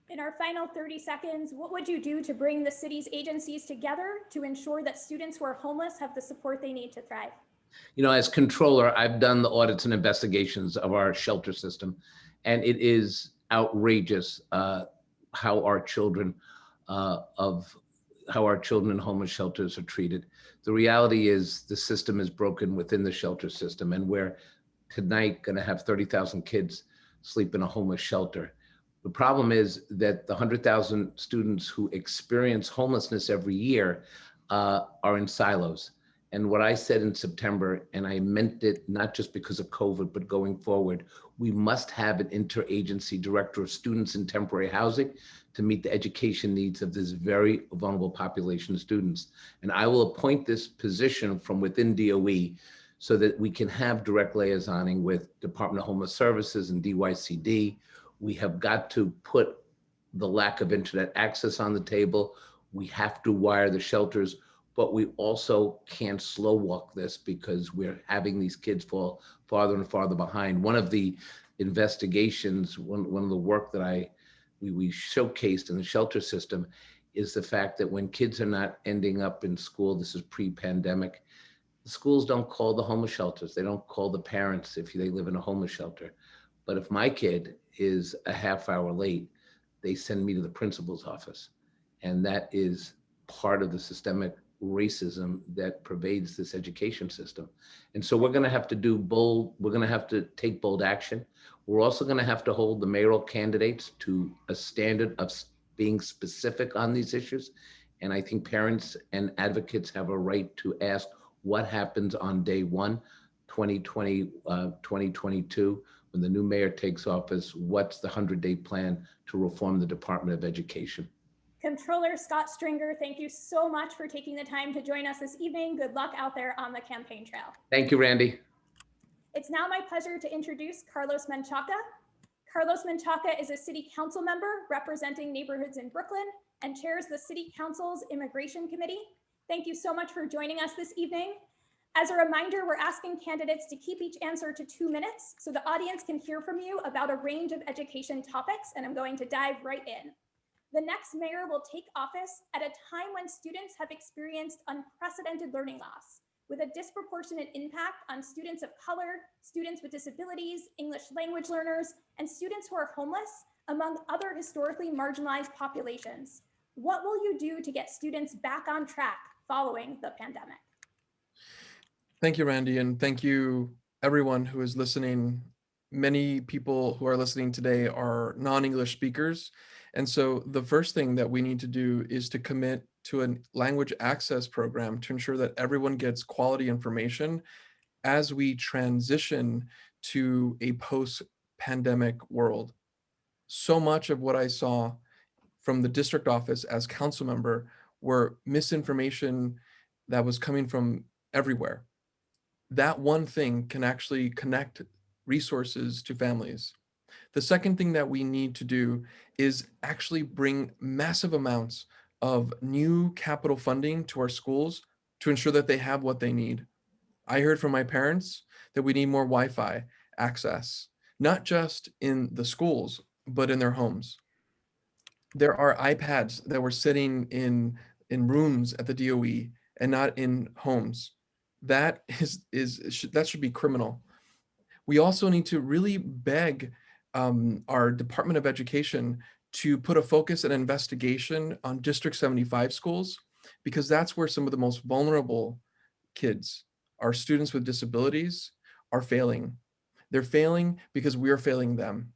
In our final 30 seconds, what would you do to bring the city's agencies together to ensure that students who are homeless have the support they need to thrive? You know, as controller, I've done the audits and investigations of our shelter system, and it is outrageous how our children in homeless shelters are treated. The reality is the system is broken within the shelter system, and we're tonight going to have 30,000 kids sleep in a homeless shelter. The problem is that the 100,000 students who experience homelessness every year are in silos. And what I said in September, and I meant it not just because of COVID, but going forward, we must have an interagency director of students in temporary housing to meet the education needs of this very vulnerable population of students. And I will appoint this position from within DOE so that we can have direct liaisoning with Department of Homeless Services and DYCD. We have got to put the lack of internet access on the table. We have to wire the shelters, but we also can't slow walk this because we're having these kids fall farther and farther behind. One of the investigations, one of the work that we showcased in the shelter system is the fact that when kids are not ending up in school, this is pre-pandemic, the schools don't call the homeless shelters. They don't call the parents if they live in a homeless shelter. But if my kid is a half hour late, they send me to the principal's office. And that is part of the systemic racism that pervades this education system. And so we're going to have to take bold action. We're also going to have to hold the mayoral candidates to a standard of being specific on these issues. And I think parents and advocates have a right to ask what happens on day 1, 2022, when the new mayor takes office. What's the 100-day plan to reform the Department of Education? Controller Scott Stringer, thank you so much for taking the time to join us this evening. Good luck out there on the campaign trail. Thank you, Randy. It's now my pleasure to introduce Carlos Menchaca. Carlos Menchaca is a city council member representing neighborhoods in Brooklyn and chairs the city council's immigration committee. Thank you so much for joining us this evening. As a reminder, we're asking candidates to keep each answer to 2 minutes so the audience can hear from you about a range of education topics, and I'm going to dive right in. The next mayor will take office at a time when students have experienced unprecedented learning loss, with a disproportionate impact on students of color, students with disabilities, English language learners, and students who are homeless, among other historically marginalized populations. What will you do to get students back on track following the pandemic? Thank you, Randy, and thank you everyone who is listening. Many people who are listening today are non-English speakers. And so the first thing that we need to do is to commit to a language access program to ensure that everyone gets quality information as we transition to a post-pandemic world. So much of what I saw from the district office as council member were misinformation that was coming from everywhere. That one thing can actually connect resources to families. The second thing that we need to do is actually bring massive amounts of new capital funding to our schools to ensure that they have what they need. I heard from my parents that we need more Wi-Fi access, not just in the schools, but in their homes. There are iPads that were sitting in rooms at the DOE and not in homes. That that should be criminal. We also need to really beg our Department of Education to put a focus and investigation on District 75 schools, because that's where some of the most vulnerable kids, our students with disabilities, are failing. They're failing because we are failing them.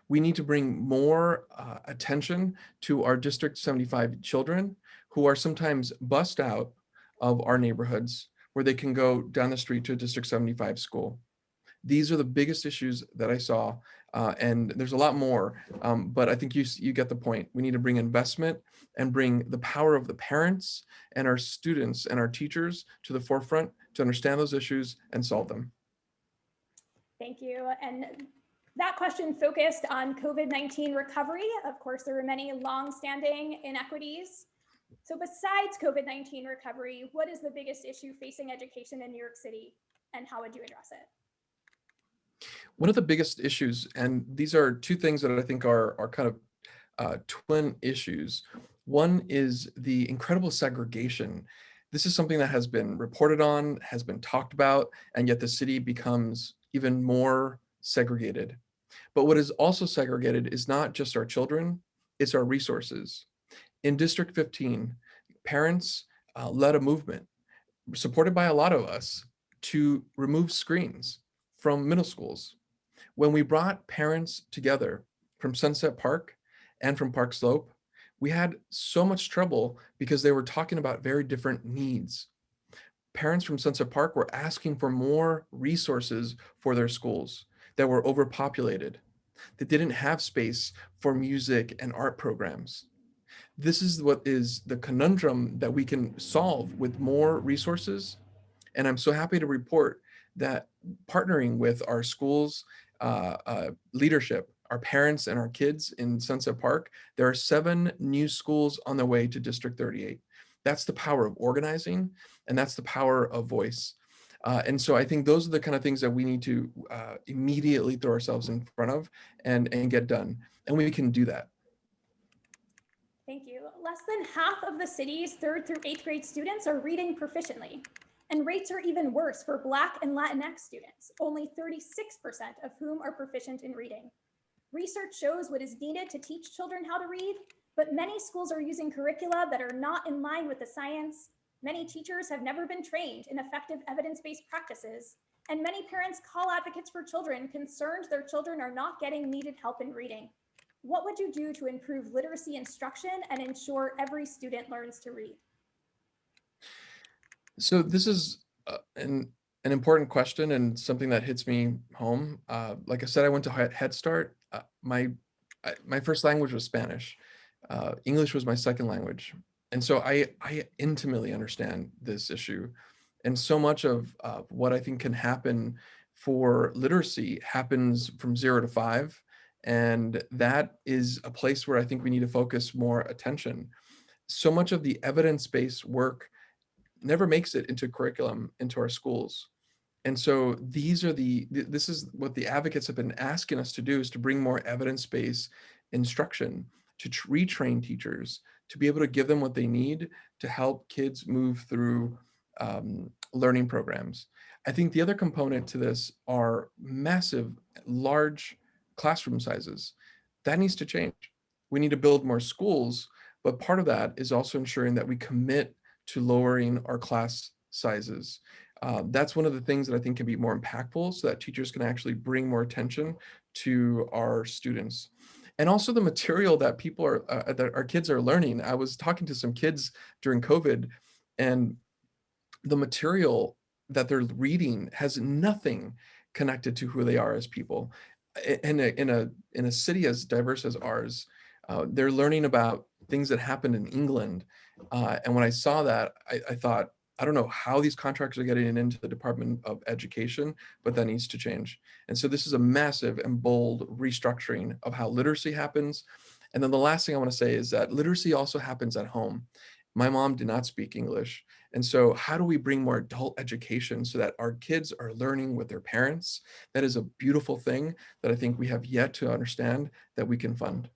We need to bring more attention to our District 75 children who are sometimes bussed out of our neighborhoods where they can go down the street to a District 75 school. These are the biggest issues that I saw, and there's a lot more, but I think you get the point. We need to bring investment and bring the power of the parents and our students and our teachers to the forefront to understand those issues and solve them. Thank you. And that question focused on COVID-19 recovery. Of course, there were many long-standing inequities. So besides COVID-19 recovery, what is the biggest issue facing education in New York City, and how would you address it? One of the biggest issues, and these are two things that I think are kind of twin issues. One is the incredible segregation. This is something that has been reported on, has been talked about, and yet the city becomes even more segregated. But what is also segregated is not just our children, it's our resources. In District 15, parents led a movement supported by a lot of us to remove screens from middle schools. When we brought parents together from Sunset Park and from Park Slope, we had so much trouble because they were talking about very different needs. Parents from Sunset Park were asking for more resources for their schools that were overpopulated, that didn't have space for music and art programs. This is what is the conundrum that we can solve with more resources. And I'm so happy to report that partnering with our schools leadership, our parents and our kids in Sunset Park, there are 7 new schools on the way to District 38. That's the power of organizing, and that's the power of voice. And so I think those are the kind of things that we need to immediately throw ourselves in front of and get done. And we can do that. Thank you. Less than half of the city's 3rd through 8th grade students are reading proficiently. And rates are even worse for Black and Latinx students, only 36% of whom are proficient in reading. Research shows what is needed to teach children how to read, but many schools are using curricula that are not in line with the science. Many teachers have never been trained in effective evidence-based practices, and many parents call advocates for children concerned their children are not getting needed help in reading. What would you do to improve literacy instruction and ensure every student learns to read? So this is an important question and something that hits me home. Like I said, I went to Head Start. My first language was Spanish. English was my second language. And so I intimately understand this issue. And so much of what I think can happen for literacy happens from 0 to 5. And that is a place where I think we need to focus more attention. So much of the evidence-based work never makes it into curriculum into our schools. And so this is what the advocates have been asking us to do, is to bring more evidence-based instruction, to retrain teachers, to be able to give them what they need to help kids move through learning programs. I think the other component to this are massive, large classroom sizes. That needs to change. We need to build more schools, but part of that is also ensuring that we commit to lowering our class sizes. That's one of the things that I think can be more impactful, so that teachers can actually bring more attention to our students. And also the material that that our kids are learning. I was talking to some kids during COVID, and the material that they're reading has nothing connected to who they are as people. In a city as diverse as ours, they're learning about things that happened in England. And when I saw that, I thought, I don't know how these contracts are getting into the Department of Education, but that needs to change. And so this is a massive and bold restructuring of how literacy happens. And then the last thing I want to say is that literacy also happens at home. My mom did not speak English. And so how do we bring more adult education so that our kids are learning with their parents? That is a beautiful thing that I think we have yet to understand that we can fund.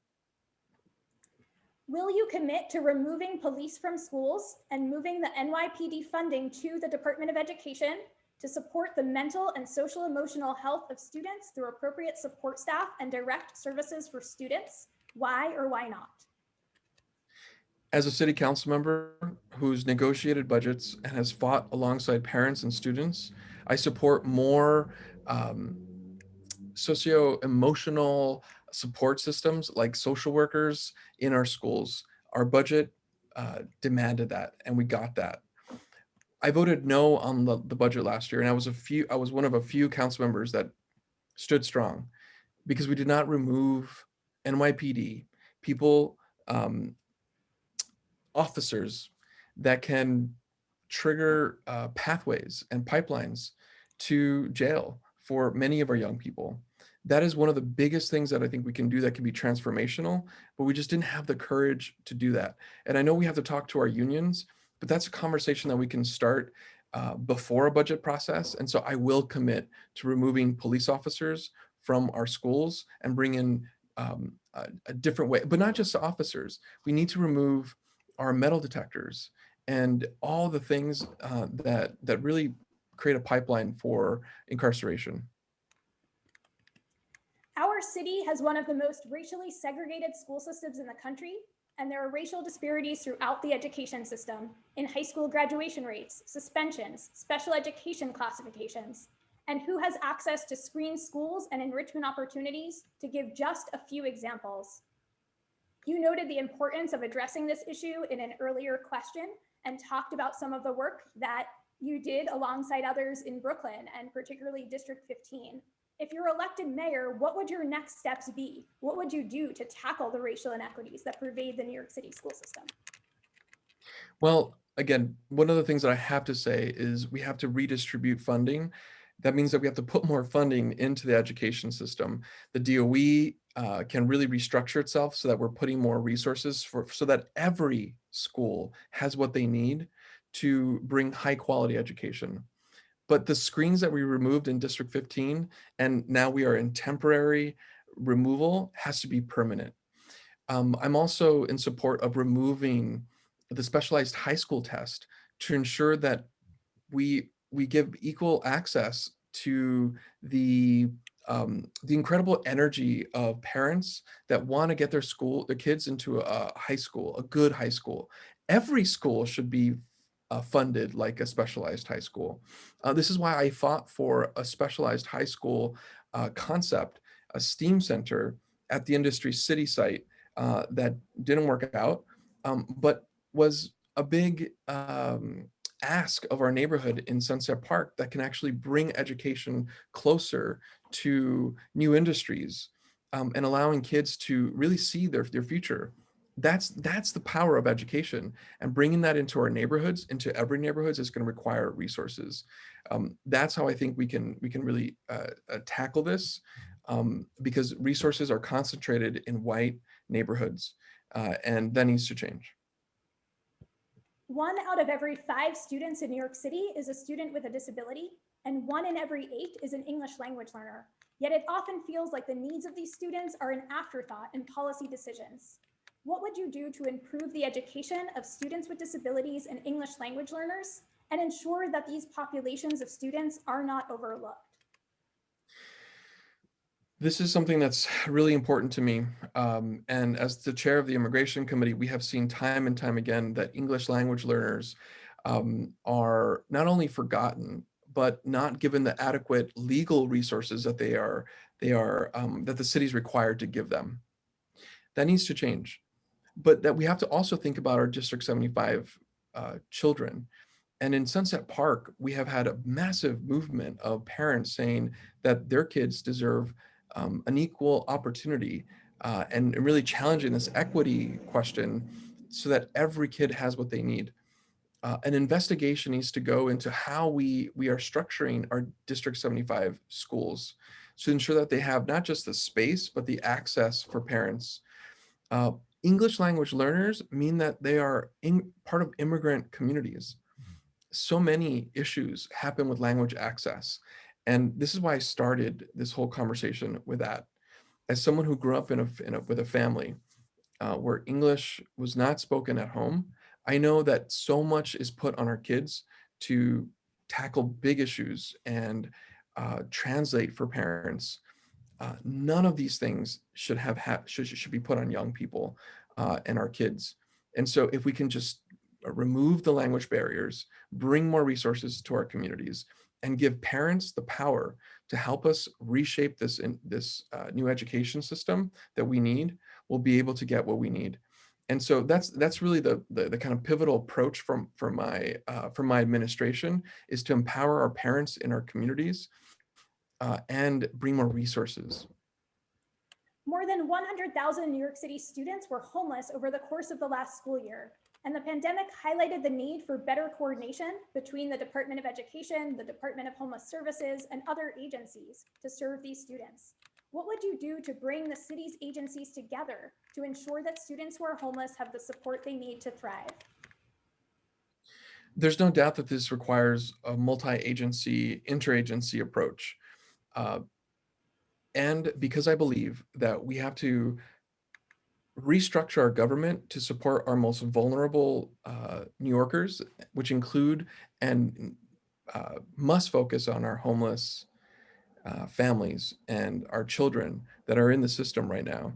Will you commit to removing police from schools and moving the NYPD funding to the Department of Education to support the mental and social emotional health of students through appropriate support staff and direct services for students? Why or why not? As a city council member who's negotiated budgets and has fought alongside parents and students, I support more socio-emotional support systems like social workers in our schools. Our budget demanded that, and we got that. I voted no on the budget last year, and I was one of a few council members that stood strong, because we did not remove NYPD, people, officers that can trigger pathways and pipelines to jail for many of our young people. That is one of the biggest things that I think we can do that can be transformational, but we just didn't have the courage to do that. And I know we have to talk to our unions, but that's a conversation that we can start before a budget process. And so I will commit to removing police officers from our schools and bring in a different way, but not just officers. We need to remove our metal detectors and all the things that really create a pipeline for incarceration. Our city has one of the most racially segregated school systems in the country, and there are racial disparities throughout the education system in high school graduation rates, suspensions, special education classifications, and who has access to screen schools and enrichment opportunities, to give just a few examples. You noted the importance of addressing this issue in an earlier question and talked about some of the work that you did alongside others in Brooklyn, and particularly District 15. If you're elected mayor, what would your next steps be? What would you do to tackle the racial inequities that pervade the New York City school system? Well, again, one of the things that I have to say is we have to redistribute funding. That means that we have to put more funding into the education system. The DOE can really restructure itself so that we're putting more resources so that every school has what they need to bring high quality education. But the screens that we removed in District 15, and now we are in temporary removal, has to be permanent. I'm also in support of removing the specialized high school test to ensure that we give equal access to the incredible energy of parents that want to get their kids into a high school, a good high school. Every school should be funded like a specialized high school. This is why I fought for a specialized high school concept, a STEAM center at the Industry City site that didn't work out, but was a big ask of our neighborhood in Sunset Park that can actually bring education closer to new industries and allowing kids to really see their future. That's the power of education, and bringing that into our neighborhoods, into every neighborhoods, is going to require resources. That's how I think we can really tackle this, because resources are concentrated in white neighborhoods, and that needs to change. 1 out of every 5 students in New York City is a student with a disability, and 1 in every 8 is an English language learner. Yet it often feels like the needs of these students are an afterthought in policy decisions. What would you do to improve the education of students with disabilities and English language learners and ensure that these populations of students are not overlooked? This is something that's really important to me. And as the chair of the Immigration Committee, we have seen time and time again that English language learners are not only forgotten, but not given the adequate legal resources that that the city is required to give them. That needs to change. But that we have to also think about our District 75 children. And in Sunset Park, we have had a massive movement of parents saying that their kids deserve an equal opportunity and really challenging this equity question so that every kid has what they need. An investigation needs to go into how we are structuring our District 75 schools to ensure that they have not just the space, but the access for parents. English language learners mean that they are part of immigrant communities. So many issues happen with language access. And this is why I started this whole conversation with that. As someone who grew up with a family where English was not spoken at home, I know that so much is put on our kids to tackle big issues and translate for parents. None of these things should be put on young people and our kids. And so if we can just remove the language barriers, bring more resources to our communities, and give parents the power to help us reshape this new education system that we need, we'll be able to get what we need. And so that's really the kind of pivotal approach from my administration, is to empower our parents in our communities and bring more resources. More than 100,000 New York City students were homeless over the course of the last school year, and the pandemic highlighted the need for better coordination between the Department of Education, the Department of Homeless Services, and other agencies to serve these students. What would you do to bring the city's agencies together to ensure that students who are homeless have the support they need to thrive? There's no doubt that this requires a multi-agency, interagency approach. And because I believe that we have to restructure our government to support our most vulnerable New Yorkers, which include and must focus on our homeless families and our children that are in the system right now,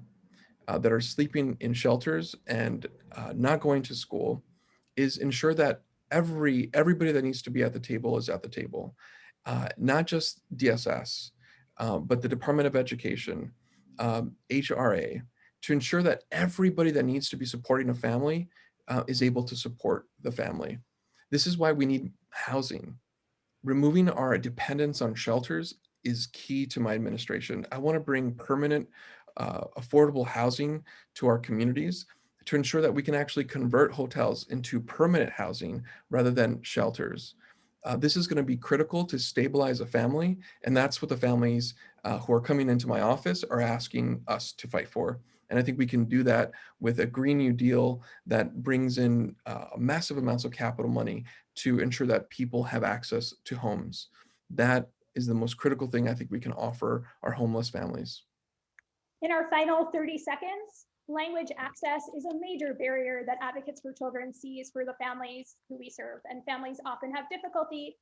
that are sleeping in shelters and not going to school, is ensure that everybody that needs to be at the table is at the table, not just DSS, but the Department of Education, HRA, to ensure that everybody that needs to be supporting a family is able to support the family. This is why we need housing. Removing our dependence on shelters is key to my administration. I want to bring permanent, affordable housing to our communities to ensure that we can actually convert hotels into permanent housing rather than shelters. This is going to be critical to stabilize a family, and that's what the families who are coming into my office are asking us to fight for. And I think we can do that with a Green New Deal that brings in massive amounts of capital money to ensure that people have access to homes. That is the most critical thing I think we can offer our homeless families. In our final 30 seconds, language access is a major barrier that Advocates for Children sees for the families who we serve. And families often have difficulty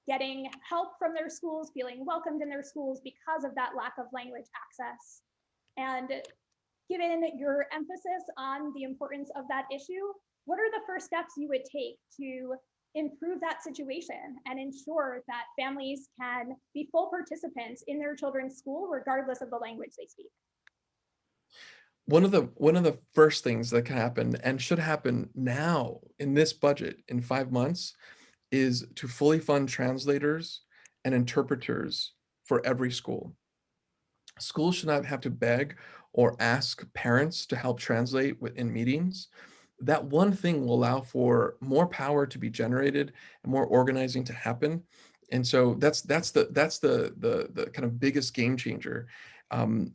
getting help from their schools, feeling welcomed in their schools because of that lack of language access. And given your emphasis on the importance of that issue, what are the first steps you would take to improve that situation and ensure that families can be full participants in their children's school, regardless of the language they speak? One of the first things that can happen and should happen now in this budget in 5 months is to fully fund translators and interpreters for every school. Schools should not have to beg or ask parents to help translate in meetings. That one thing will allow for more power to be generated and more organizing to happen. And so that's the kind of biggest game changer.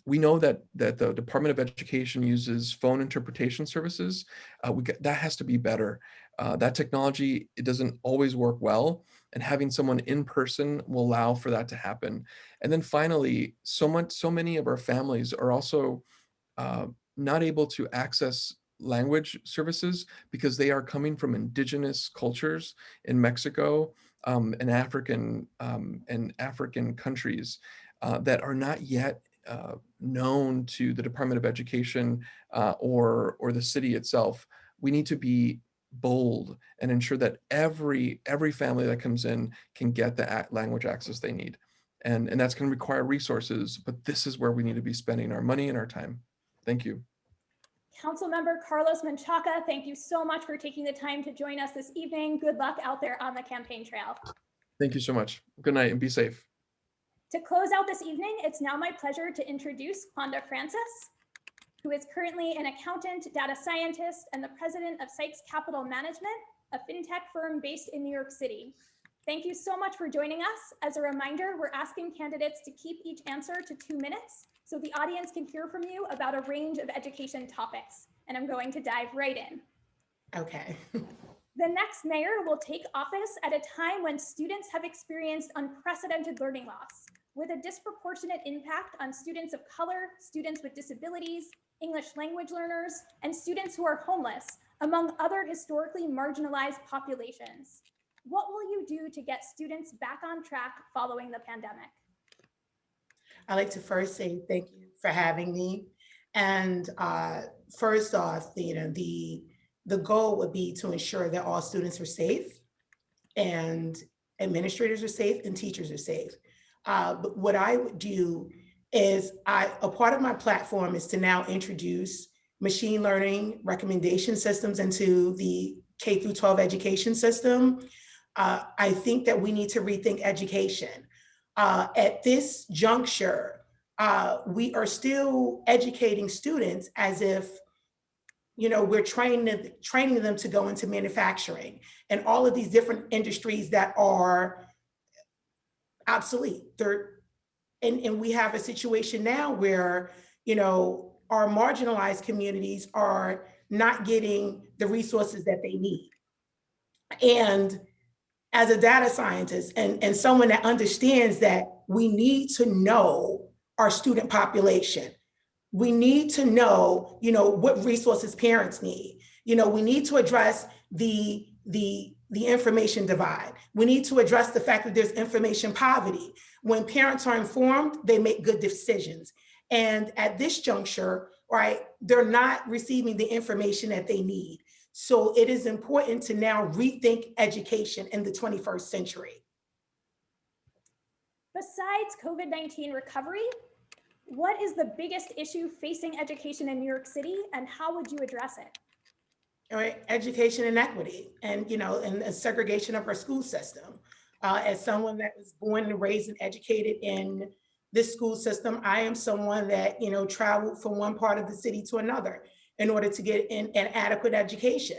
We know that the Department of Education uses phone interpretation services. That has to be better. That technology, it doesn't always work well, and having someone in person will allow for that to happen. And then finally, so many of our families are also not able to access language services because they are coming from indigenous cultures in Mexico and African countries that are not yet known to the Department of Education or the city itself. We need to be bold and ensure that every family that comes in can get the language access they need. And that's going to require resources, but this is where we need to be spending our money and our time. Thank you. Councilmember Carlos Menchaca, thank you so much for taking the time to join us this evening. Good luck out there on the campaign trail. Thank you so much. Good night and be safe. To close out this evening, it's now my pleasure to introduce Quanda Francis, who is currently an accountant, data scientist, and the president of Sykes Capital Management, a fintech firm based in New York City. Thank you so much for joining us. As a reminder, we're asking candidates to keep each answer to 2 minutes so the audience can hear from you about a range of education topics. And I'm going to dive right in. Okay. The next mayor will take office at a time when students have experienced unprecedented learning loss, with a disproportionate impact on students of color, students with disabilities, English language learners, and students who are homeless, among other historically marginalized populations. What will you do to get students back on track following the pandemic? I'd like to first say thank you for having me. And first off, the goal would be to ensure that all students are safe and administrators are safe and teachers are safe. But what I would do is a part of my platform is to now introduce machine learning recommendation systems into the K through 12 education system. I think that we need to rethink education. At this juncture, we are still educating students as if, we're training them to go into manufacturing and all of these different industries that are obsolete. And we have a situation now where, our marginalized communities are not getting the resources that they need. And as a data scientist and someone that understands that we need to know our student population, we need to know, what resources parents need. We need to address the information divide. We need to address the fact that there's information poverty. When parents are informed, they make good decisions. And at this juncture, right, they're not receiving the information that they need. So it is important to now rethink education in the 21st century. Besides COVID-19 recovery, what is the biggest issue facing education in New York City, and how would you address it? All right, education inequity and, and the segregation of our school system. As someone that was born and raised and educated in this school system, I am someone that, traveled from one part of the city to another in order to get an adequate education.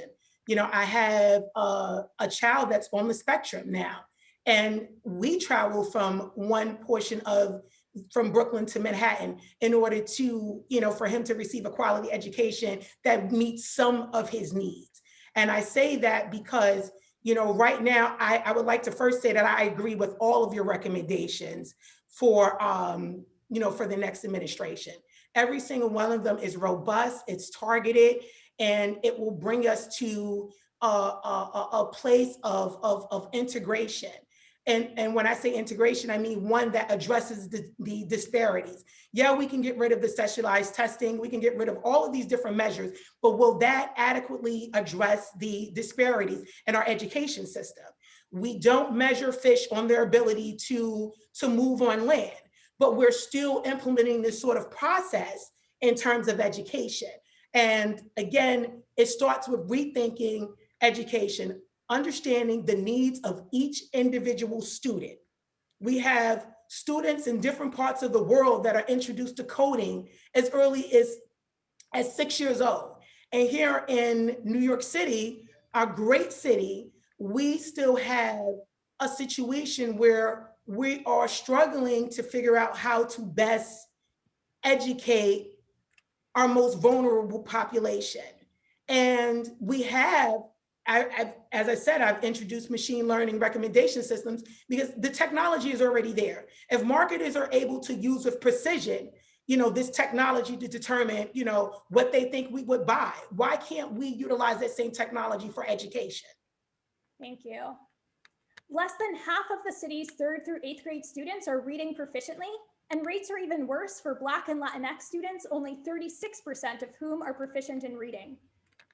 I have a child that's on the spectrum now, and we travel from one portion from Brooklyn to Manhattan in order to, for him to receive a quality education that meets some of his needs. And I say that because, right now, I would like to first say that I agree with all of your recommendations for the next administration. Every single one of them is robust, it's targeted, and it will bring us to a place of integration. And when I say integration, I mean one that addresses the disparities. Yeah, we can get rid of the specialized testing, we can get rid of all of these different measures, but will that adequately address the disparities in our education system? We don't measure fish on their ability to move on land, but we're still implementing this sort of process in terms of education. And again, it starts with rethinking education, understanding the needs of each individual student. We have students in different parts of the world that are introduced to coding as early as 6 years old. And here in New York City, our great city, we still have a situation where we are struggling to figure out how to best educate our most vulnerable population. And we have as I said, I've introduced machine learning recommendation systems because the technology is already there. If marketers are able to use with precision, this technology to determine, what they think we would buy, why can't we utilize that same technology for education? Thank you. Less than half of the city's 3rd through 8th grade students are reading proficiently, and rates are even worse for Black and Latinx students, only 36% of whom are proficient in reading.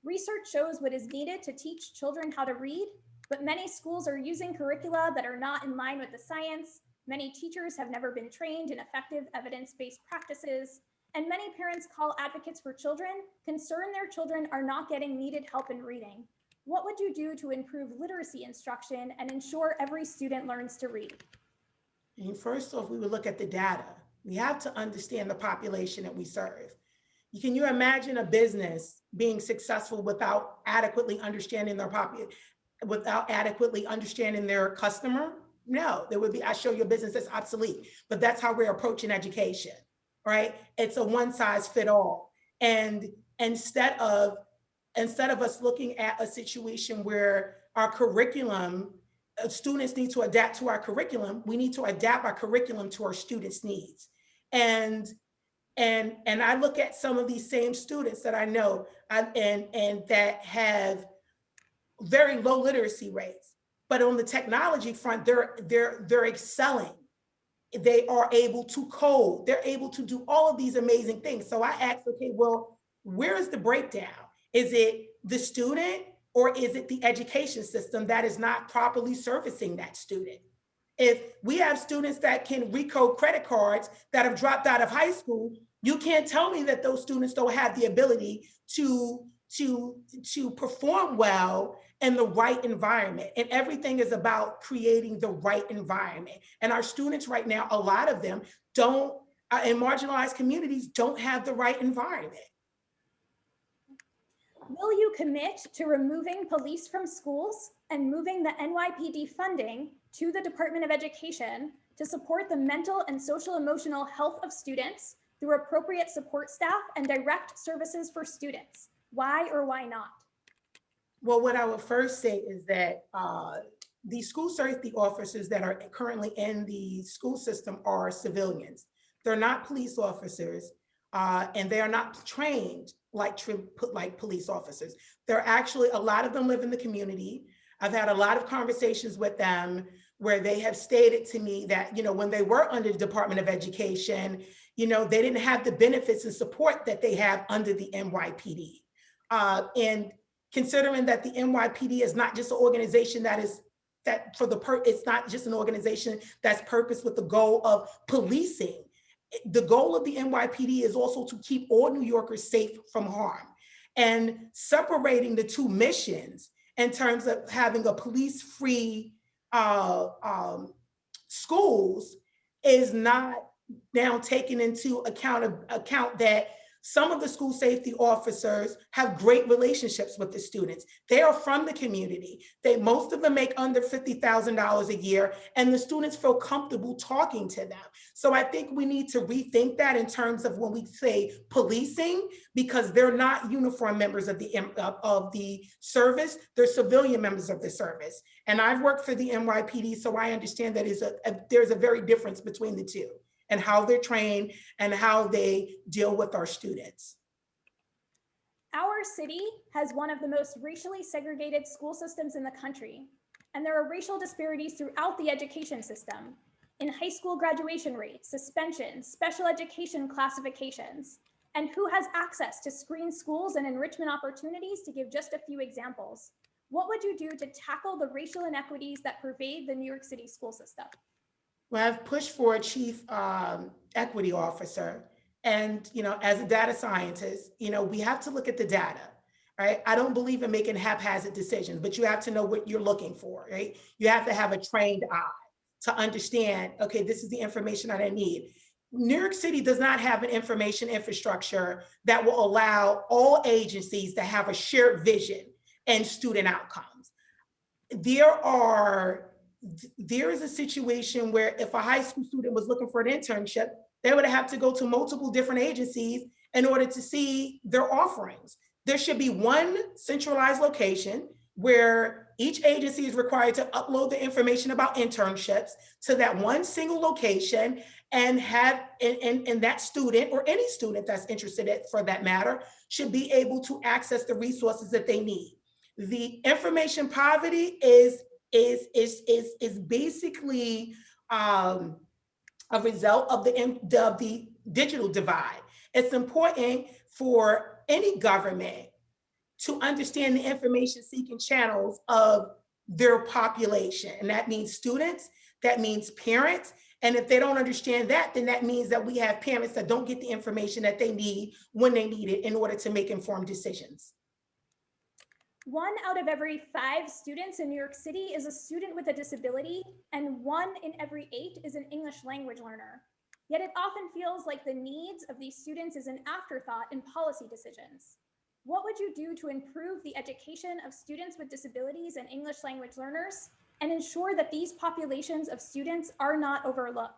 Research shows what is needed to teach children how to read, but many schools are using curricula that are not in line with the science. Many teachers have never been trained in effective evidence-based practices, and many parents call advocates for children, concerned their children are not getting needed help in reading. What would you do to improve literacy instruction and ensure every student learns to read? And first off, we would look at the data. We have to understand the population that we serve. Can you imagine a business being successful without adequately understanding their customer? No, there would be, I show you a business that's obsolete, but that's how we're approaching education, right? It's a one size fit all. And instead of us looking at a situation where our curriculum, students need to adapt to our curriculum, we need to adapt our curriculum to our students' needs. And I look at some of these same students that I know and that have very low literacy rates, but on the technology front, they're excelling. They are able to code. They're able to do all of these amazing things. So I asked, okay, well, where is the breakdown? Is it the student or is it the education system that is not properly servicing that student? If we have students that can recode credit cards that have dropped out of high school, you can't tell me that those students don't have the ability to perform well in the right environment. And everything is about creating the right environment. And our students right now, a lot of them don't, in marginalized communities, don't have the right environment. Will you commit to removing police from schools and moving the NYPD funding to the Department of Education to support the mental and social emotional health of students through appropriate support staff and direct services for students? Why or why not? Well, what I would first say is that the school safety officers that are currently in the school system are civilians. They're not police officers, and they are not trained like police officers. They're actually, a lot of them live in the community. I've had a lot of conversations with them where they have stated to me that, when they were under the Department of Education, they didn't have the benefits and support that they have under the NYPD. And considering that the NYPD is not just an organization it's not just an organization that's purposed with the goal of policing. The goal of the NYPD is also to keep all New Yorkers safe from harm. And separating the two missions in terms of having a police-free schools is not now taking into account that some of the school safety officers have great relationships with the students. They are from the community. Most of them make under $50,000 a year, and the students feel comfortable talking to them. So I think we need to rethink that in terms of when we say policing, because they're not uniform members of the service, they're civilian members of the service. And I've worked for the NYPD, so I understand that there's a very difference between the two, and how they're trained and how they deal with our students. Our city has one of the most racially segregated school systems in the country, and there are racial disparities throughout the education system, in high school graduation rates, suspensions, special education classifications, and who has access to screen schools and enrichment opportunities, to give just a few examples. What would you do to tackle the racial inequities that pervade the New York City school system? Well, I've pushed for a chief equity officer. And, as a data scientist, we have to look at the data, right? I don't believe in making haphazard decisions, but you have to know what you're looking for, right? You have to have a trained eye to understand, okay, this is the information that I need. New York City does not have an information infrastructure that will allow all agencies to have a shared vision and student outcomes. There is a situation where if a high school student was looking for an internship, they would have to go to multiple different agencies in order to see their offerings. There should be one centralized location where each agency is required to upload the information about internships to that one single location, and have, and that student, or any student that's interested in, for that matter, should be able to access the resources that they need. The information poverty is basically a result of the digital divide. It's important for any government to understand the information seeking channels of their population. And that means students, that means parents. And if they don't understand that, then that means that we have parents that don't get the information that they need when they need it in order to make informed decisions. 1 out of every 5 students in New York City is a student with a disability, and 1 in every 8 is an English language learner. Yet it often feels like the needs of these students is an afterthought in policy decisions. What would you do to improve the education of students with disabilities and English language learners and ensure that these populations of students are not overlooked?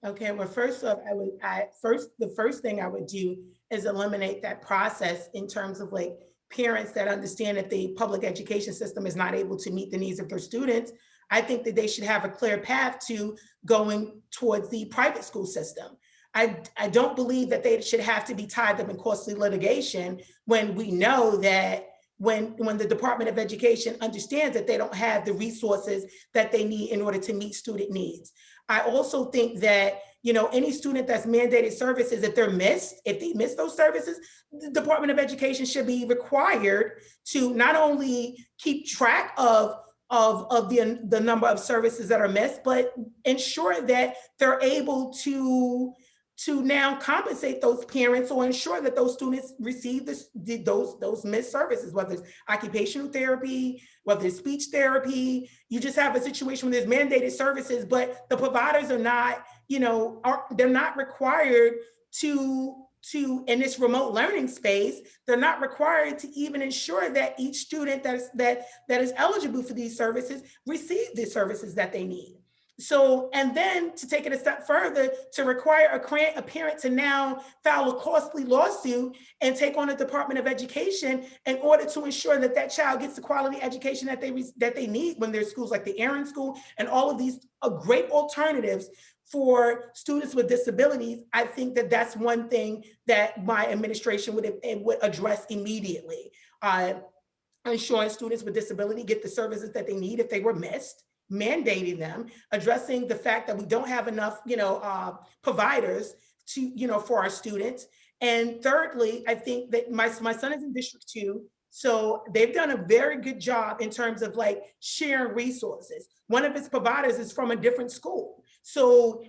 Okay, well, first off, the first thing I would do is eliminate that process in terms of like parents that understand that the public education system is not able to meet the needs of their students. I think that they should have a clear path to going towards the private school system. I don't believe that they should have to be tied up in costly litigation when we know that when the Department of Education understands that they don't have the resources that they need in order to meet student needs. I also think that, you know, any student that's mandated services, if they miss those services, the Department of Education should be required to not only keep track of the number of services that are missed, but ensure that they're able to now compensate those parents or ensure that those students receive those missed services, whether it's occupational therapy, whether it's speech therapy. You just have a situation where there's mandated services, but the providers are not, you know, they're not required to in this remote learning space, they're not required to even ensure that each student that is eligible for these services receive the services that they need. So, and then to take it a step further, to require a parent to now file a costly lawsuit and take on the Department of Education in order to ensure that that child gets the quality education that they need when there's schools like the Aaron School and all of these great alternatives for students with disabilities. I think that that's one thing that my administration would address immediately. Ensuring students with disability get the services that they need if they were missed, mandating them, addressing the fact that we don't have enough, providers to, for our students. And thirdly, I think that my son is in District 2, so they've done a very good job in terms of like sharing resources. One of its providers is from a different school. So,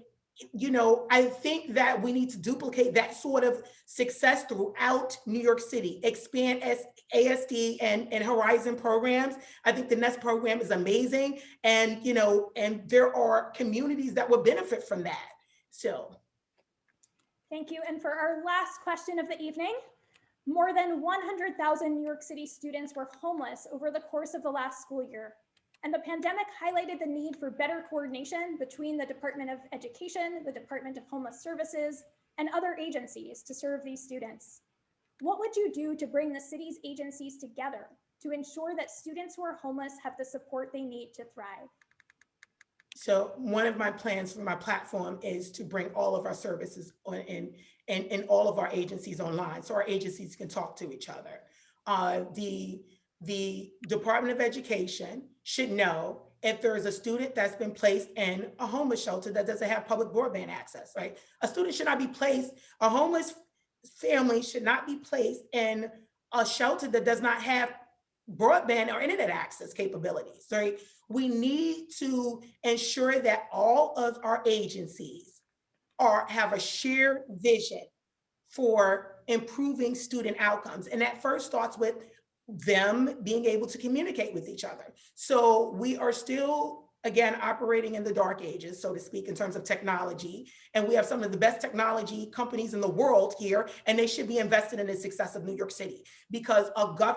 I think that we need to duplicate that sort of success throughout New York City, expand ASD and Horizon programs. I think the NEST program is amazing. And, and there are communities that would benefit from that. So. Thank you. And for our last question of the evening, more than 100,000 New York City students were homeless over the course of the last school year. And the pandemic highlighted the need for better coordination between the Department of Education, the Department of Homeless Services, and other agencies to serve these students. What would you do to bring the city's agencies together to ensure that students who are homeless have the support they need to thrive? So one of my plans for my platform is to bring all of our services on and all of our agencies online so our agencies can talk to each other. The Department of Education should know if there is a student that's been placed in a homeless shelter that doesn't have public broadband access, right? A student should not be placed, a homeless family should not be placed in a shelter that does not have broadband or internet access capabilities, right? We need to ensure that all of our agencies have a shared vision for improving student outcomes. And that first starts with them being able to communicate with each other. So we are still, again, operating in the dark ages, so to speak, in terms of technology. And we have some of the best technology companies in the world here, and they should be invested in the success of New York City because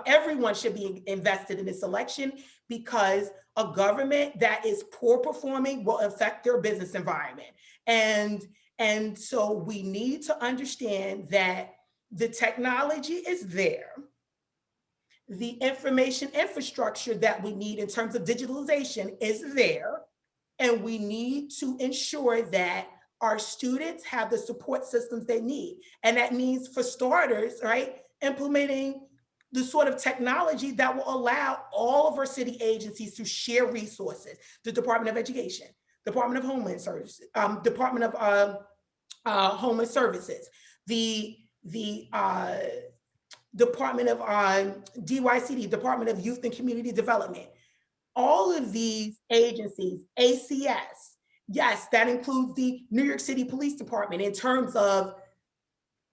everyone should be invested in this election because a government that is poor performing will affect their business environment. And so we need to understand that the technology is there. The information infrastructure that we need in terms of digitalization is there. And we need to ensure that our students have the support systems they need. And that means, for starters, right, implementing the sort of technology that will allow all of our city agencies to share resources. The Department of Education, Department of Homeland Services, Department of Homeland Services, the Department of DYCD, Department of Youth and Community Development. All of these agencies, ACS, yes, that includes the New York City Police Department in terms of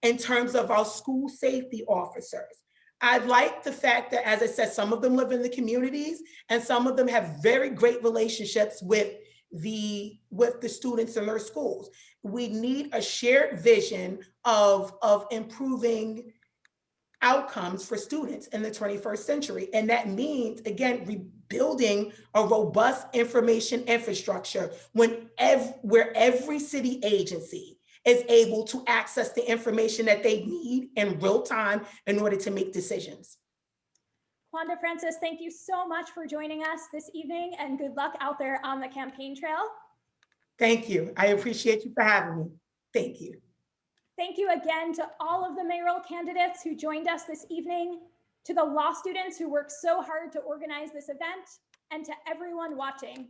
our school safety officers. I like the fact that, as I said, some of them live in the communities and some of them have very great relationships with the students in their schools. We need a shared vision of improving outcomes for students in the 21st century. And that means, again, rebuilding a robust information infrastructure where every city agency is able to access the information that they need in real time in order to make decisions. Quanda Francis, thank you so much for joining us this evening, and good luck out there on the campaign trail. Thank you. I appreciate you for having me. Thank you. Thank you again to all of the mayoral candidates who joined us this evening, to the law students who worked so hard to organize this event, and to everyone watching.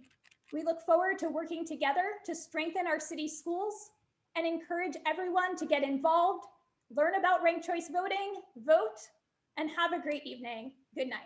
We look forward to working together to strengthen our city schools and encourage everyone to get involved, learn about ranked choice voting, vote, and have a great evening. Good night.